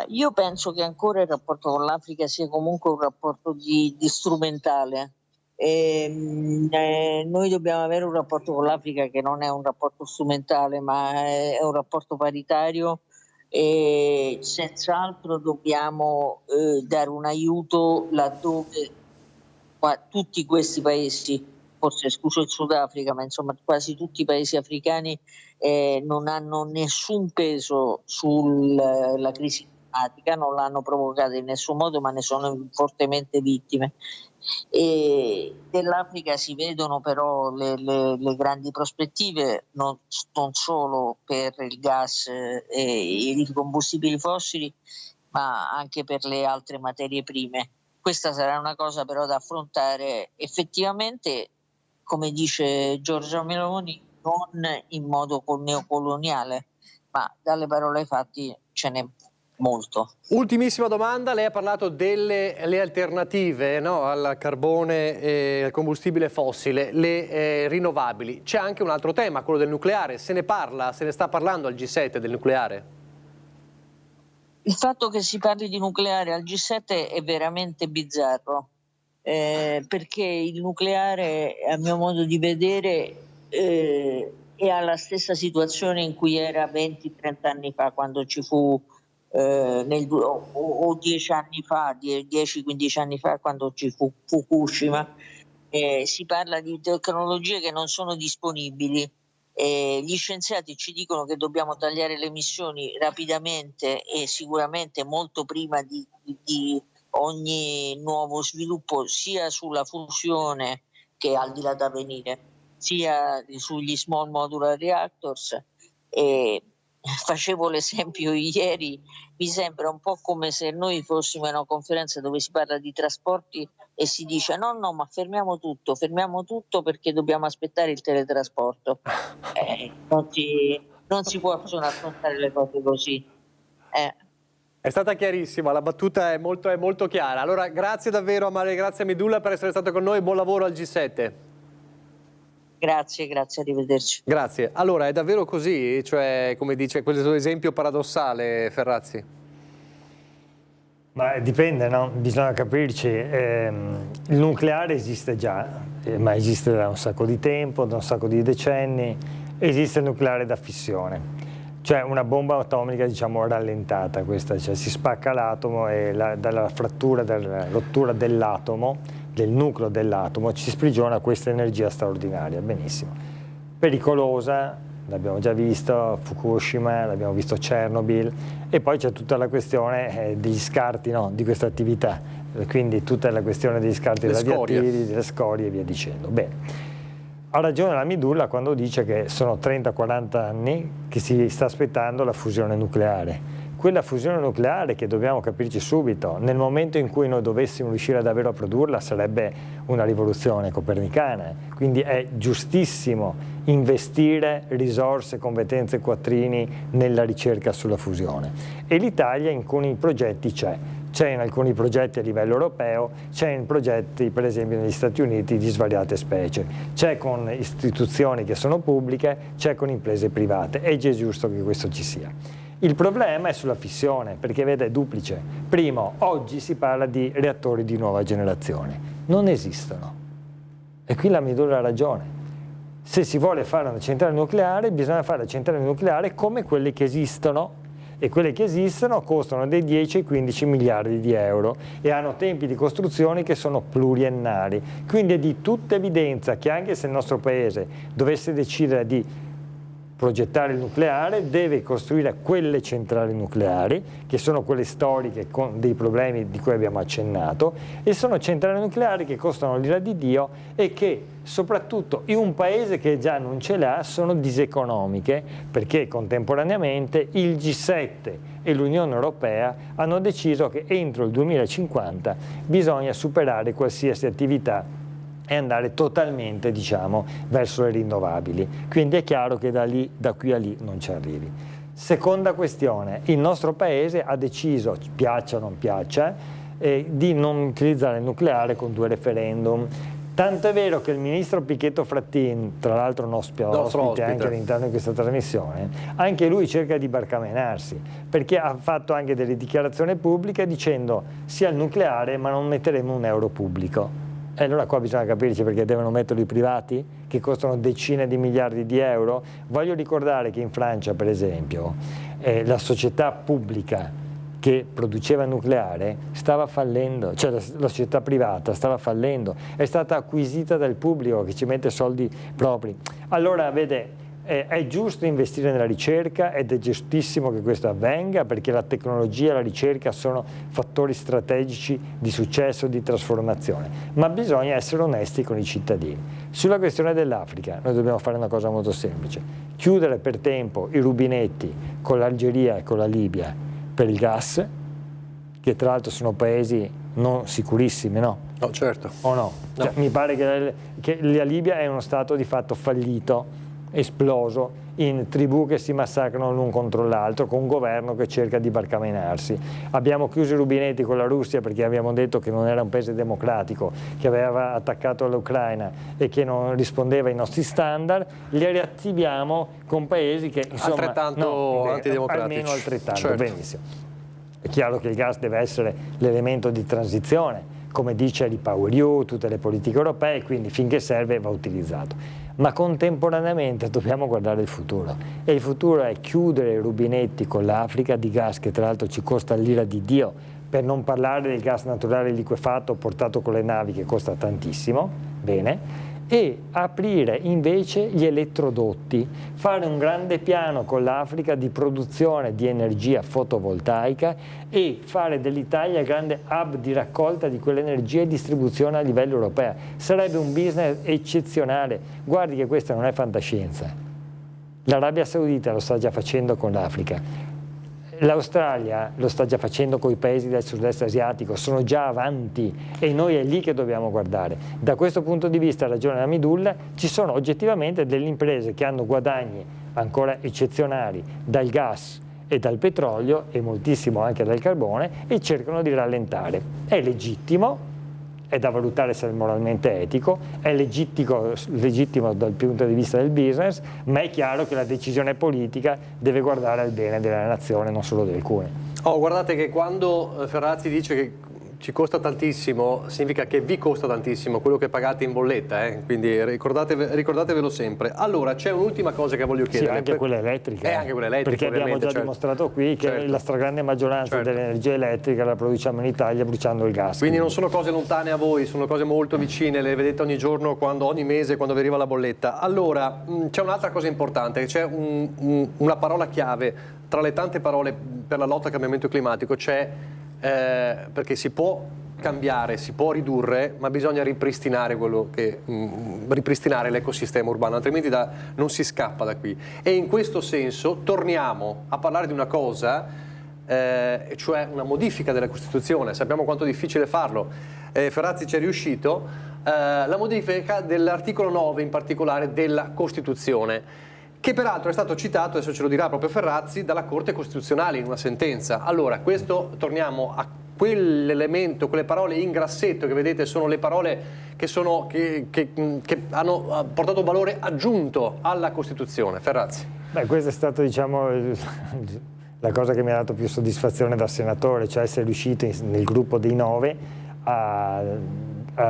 Speaker 3: Io penso che ancora il rapporto con l'Africa sia comunque un rapporto di strumentale. Noi dobbiamo avere un rapporto con l'Africa che non è un rapporto strumentale, ma è un rapporto paritario, e senz'altro dobbiamo dare un aiuto laddove tutti questi paesi, forse escluso il Sudafrica, ma insomma quasi tutti i paesi africani non hanno nessun peso sulla crisi climatica, non l'hanno provocata in nessun modo, ma ne sono fortemente vittime. E dell'Africa si vedono però le grandi prospettive, non solo per il gas e i combustibili fossili, ma anche per le altre materie prime. Questa sarà una cosa però da affrontare effettivamente, come dice Giorgia Meloni, non in modo neocoloniale, ma dalle parole ai fatti ce n'è molto.
Speaker 1: Ultimissima domanda, lei ha parlato delle alternative, no, al carbone e al combustibile fossile, le rinnovabili. C'è anche un altro tema, quello del nucleare. Se ne sta parlando al G7 del nucleare?
Speaker 3: Il fatto che si parli di nucleare al G7 è veramente bizzarro, perché il nucleare, a mio modo di vedere, è alla stessa situazione in cui era 20-30 anni fa, quando ci fu o 10 anni fa, 10-15 anni fa, quando ci fu Fukushima. Si parla di tecnologie che non sono disponibili. Gli scienziati ci dicono che dobbiamo tagliare le emissioni rapidamente e sicuramente molto prima di ogni nuovo sviluppo, sia sulla fusione, che è al di là da venire, sia sugli small modular reactors. Facevo l'esempio ieri, mi sembra un po' come se noi fossimo in una conferenza dove si parla di trasporti e si dice no, ma fermiamo tutto perché dobbiamo aspettare il teletrasporto. Non si possono affrontare le cose così.
Speaker 1: È stata chiarissima, la battuta è molto chiara. Allora grazie davvero a Maria Grazia Medulla per essere stata con noi, buon lavoro al G7.
Speaker 3: Grazie, arrivederci.
Speaker 1: Grazie. Allora, è davvero così? Cioè, come dice questo esempio paradossale, Ferrazzi?
Speaker 22: Ma dipende, no? Bisogna capirci. Il nucleare esiste già, ma esiste da un sacco di tempo, da un sacco di decenni. Esiste il nucleare da fissione, cioè una bomba atomica, diciamo, rallentata. Questa, cioè, si spacca l'atomo e dalla frattura, dalla rottura dell'atomo, del nucleo dell'atomo, ci sprigiona questa energia straordinaria. Benissimo. Pericolosa, l'abbiamo già visto, Fukushima, l'abbiamo visto Chernobyl, e poi c'è tutta la questione degli scarti, no, di questa attività, quindi tutta la questione degli scarti radioattivi, delle scorie e via dicendo. Bene. Ha ragione la Medulla quando dice che sono 30-40 anni che si sta aspettando la fusione nucleare. Quella fusione nucleare, che dobbiamo capirci subito, nel momento in cui noi dovessimo riuscire davvero a produrla, sarebbe una rivoluzione copernicana. Quindi è giustissimo investire risorse, competenze, quattrini nella ricerca sulla fusione. E l'Italia in alcuni progetti c'è in alcuni progetti a livello europeo, c'è in progetti per esempio negli Stati Uniti di svariate specie, c'è con istituzioni che sono pubbliche, c'è con imprese private, ed è giusto che questo ci sia. Il problema è sulla fissione, perché vede, è duplice. Primo, oggi si parla di reattori di nuova generazione, non esistono, e qui la Medulla ha ragione. Se si vuole fare una centrale nucleare, bisogna fare la centrale nucleare come quelle che esistono, e quelle che esistono costano dai 10 ai 15 miliardi di euro e hanno tempi di costruzione che sono pluriennali. Quindi è di tutta evidenza che anche se il nostro paese dovesse decidere di progettare il nucleare, deve costruire quelle centrali nucleari, che sono quelle storiche con dei problemi di cui abbiamo accennato, e sono centrali nucleari che costano l'ira di Dio e che soprattutto in un paese che già non ce l'ha sono diseconomiche, perché contemporaneamente il G7 e l'Unione Europea hanno deciso che entro il 2050 bisogna superare qualsiasi attività e andare totalmente, diciamo, verso le rinnovabili. Quindi è chiaro che da qui a lì non ci arrivi. Seconda questione, il nostro paese ha deciso, piaccia o non piaccia, di non utilizzare il nucleare con 2 referendum. Tanto è vero che il ministro Pichetto Fratin, tra l'altro nostro ospite anche all'interno di questa trasmissione, anche lui cerca di barcamenarsi, perché ha fatto anche delle dichiarazioni pubbliche dicendo sia il nucleare ma non metteremo un euro pubblico. E allora qua bisogna capirci perché devono metterlo i privati, che costano decine di miliardi di euro. Voglio ricordare che in Francia, per esempio, la società pubblica che produceva nucleare stava fallendo, cioè la società privata stava fallendo, è stata acquisita dal pubblico che ci mette soldi propri. Allora, vede, È giusto investire nella ricerca ed è giustissimo che questo avvenga, perché la tecnologia e la ricerca sono fattori strategici di successo, di trasformazione, ma bisogna essere onesti con i cittadini. Sulla questione dell'Africa noi dobbiamo fare una cosa molto semplice: chiudere per tempo i rubinetti con l'Algeria e con la Libia per il gas, che tra l'altro sono paesi non sicurissimi, no?
Speaker 1: No, certo.
Speaker 22: O no?
Speaker 1: No.
Speaker 22: Cioè, mi pare che la Libia è uno stato di fatto fallito, esploso in tribù che si massacrano l'un contro l'altro, con un governo che cerca di barcamenarsi. Abbiamo chiuso i rubinetti con la Russia perché abbiamo detto che non era un paese democratico, che aveva attaccato l'Ucraina e che non rispondeva ai nostri standard. Li riattiviamo con paesi che insomma
Speaker 1: altrettanto antidemocratici.
Speaker 22: Almeno altrettanto,
Speaker 1: certo.
Speaker 22: Benissimo. È chiaro che il gas deve essere l'elemento di transizione, come dice REPowerEU, tutte le politiche europee, quindi finché serve va utilizzato. Ma contemporaneamente dobbiamo guardare il futuro, e il futuro è chiudere i rubinetti con l'Africa di gas, che tra l'altro ci costa l'ira di Dio, per non parlare del gas naturale liquefatto portato con le navi, che costa tantissimo, bene, e aprire invece gli elettrodotti, fare un grande piano con l'Africa di produzione di energia fotovoltaica e fare dell'Italia il grande hub di raccolta di quell'energia e distribuzione a livello europeo. Sarebbe un business eccezionale. Guardi che questa non è fantascienza. L'Arabia Saudita lo sta già facendo con l'Africa. L'Australia lo sta già facendo con i paesi del sud-est asiatico, sono già avanti e noi è lì che dobbiamo guardare. Da questo punto di vista, ha ragione Hamidullah, ci sono oggettivamente delle imprese che hanno guadagni ancora eccezionali dal gas e dal petrolio e moltissimo anche dal carbone e cercano di rallentare. È legittimo, è da valutare se è moralmente etico, è legittimo dal punto di vista del business, ma è chiaro che la decisione politica deve guardare al bene della nazione, non solo di alcuni.
Speaker 1: Guardate che quando Ferrazzi dice che ci costa tantissimo, significa che vi costa tantissimo quello che pagate in bolletta, quindi ricordatevelo sempre. Allora, c'è un'ultima cosa che voglio chiedere.
Speaker 22: Sì, anche quella elettrica.
Speaker 1: Anche quella elettrica,
Speaker 22: perché abbiamo già dimostrato qui che la stragrande maggioranza dell'energia elettrica la produciamo in Italia bruciando il gas.
Speaker 1: Quindi non sono cose lontane a voi, sono cose molto vicine, le vedete ogni giorno, ogni mese, quando vi arriva la bolletta. Allora, c'è un'altra cosa importante, c'è una parola chiave tra le tante parole per la lotta al cambiamento climatico, c'è perché si può cambiare, si può ridurre, ma bisogna ripristinare ripristinare l'ecosistema urbano, altrimenti non si scappa da qui. E in questo senso torniamo a parlare di una cosa, cioè una modifica della Costituzione. Sappiamo quanto è difficile farlo. Ferrazzi ci è riuscito. La modifica dell'articolo 9 in particolare della Costituzione, che peraltro è stato citato, adesso ce lo dirà proprio Ferrazzi, dalla Corte Costituzionale in una sentenza. Allora, torniamo a quell'elemento, quelle parole in grassetto che vedete sono le parole che hanno portato valore aggiunto alla Costituzione. Ferrazzi.
Speaker 22: Questa è stata, diciamo, la cosa che mi ha dato più soddisfazione da senatore, cioè essere riusciti nel gruppo dei 9 a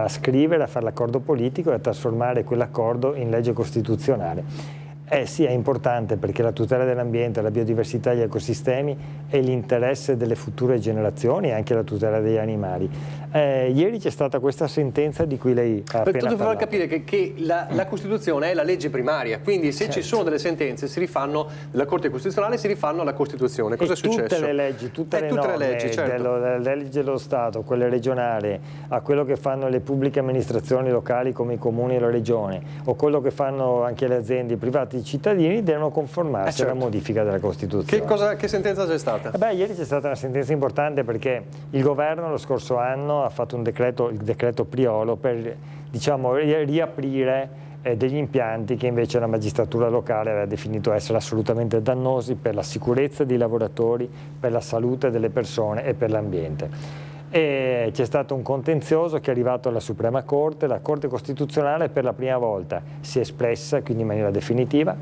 Speaker 22: scrivere, a fare l'accordo politico e a trasformare quell'accordo in legge costituzionale. Sì, è importante perché la tutela dell'ambiente, la biodiversità e gli ecosistemi è l'interesse delle future generazioni e anche la tutela degli animali. Ieri c'è stata questa sentenza di cui lei ha appena parlato.
Speaker 1: Per far capire che la Costituzione è la legge primaria, quindi se ci sono delle sentenze si rifanno della Corte Costituzionale, si rifanno alla Costituzione. Cosa è successo?
Speaker 22: Tutte le leggi, tutte le leggi, certo. Dalle leggi dello Stato, quelle regionali, a quello che fanno le pubbliche amministrazioni locali come i comuni e la regione, o quello che fanno anche le aziende private, i cittadini devono conformarsi alla modifica della Costituzione.
Speaker 1: Che sentenza c'è stata?
Speaker 22: Ieri c'è stata una sentenza importante perché il governo lo scorso anno ha fatto il decreto Priolo per, diciamo, riaprire degli impianti che invece la magistratura locale aveva definito essere assolutamente dannosi per la sicurezza dei lavoratori, per la salute delle persone e per l'ambiente. E c'è stato un contenzioso che è arrivato alla Suprema Corte, la Corte Costituzionale per la prima volta si è espressa, quindi in maniera definitiva,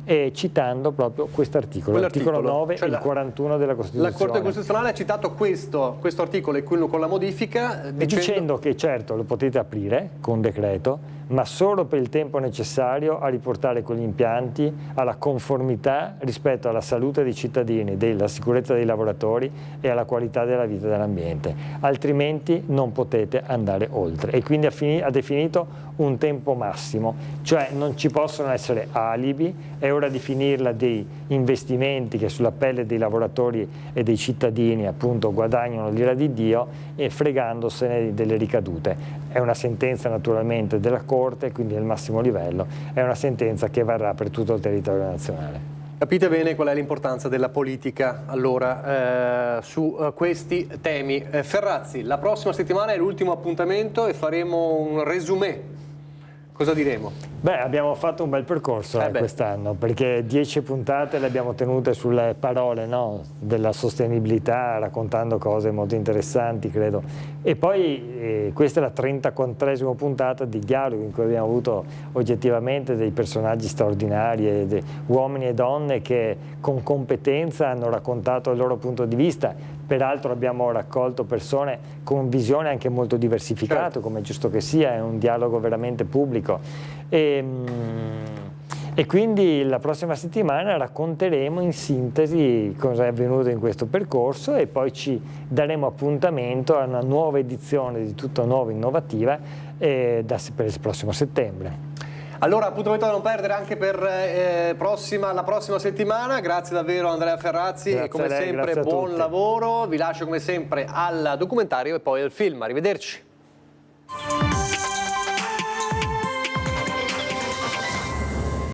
Speaker 22: e citando proprio questo articolo, l'articolo 9 e il 41 della Costituzione.
Speaker 1: La Corte Costituzionale ha citato questo articolo e quello con la modifica
Speaker 22: dicendo che certo lo potete aprire con decreto, ma solo per il tempo necessario a riportare quegli impianti alla conformità rispetto alla salute dei cittadini, della sicurezza dei lavoratori e alla qualità della vita dell'ambiente, altrimenti non potete andare oltre. E quindi ha definito un tempo massimo, cioè non ci possono essere alibi, è ora di finirla dei investimenti che sulla pelle dei lavoratori e dei cittadini appunto guadagnano l'ira di Dio e fregandosene delle ricadute. È una sentenza naturalmente della Corte, quindi al massimo livello, è una sentenza che varrà per tutto il territorio nazionale.
Speaker 1: Capite bene qual è l'importanza della politica allora su questi temi. Ferrazzi, la prossima settimana è l'ultimo appuntamento e faremo un resumé. Cosa diremo?
Speaker 22: Beh, abbiamo fatto un bel percorso quest'anno, perché 10 puntate le abbiamo tenute sulle parole, no? Della sostenibilità, raccontando cose molto interessanti, credo. E poi questa è la 34esima puntata di dialogo in cui abbiamo avuto oggettivamente dei personaggi straordinari, uomini e donne che con competenza hanno raccontato il loro punto di vista. Peraltro abbiamo raccolto persone con visione anche molto diversificate, come è giusto che sia, è un dialogo veramente pubblico. E quindi la prossima settimana racconteremo in sintesi cosa è avvenuto in questo percorso e poi ci daremo appuntamento a una nuova edizione di Tutto Nuovo Innovativa per il prossimo settembre.
Speaker 1: Allora, appuntamento da non perdere anche per la prossima settimana. Grazie davvero Andrea Ferrazzi e come sempre buon lavoro. Vi lascio come sempre al documentario e poi al film. Arrivederci.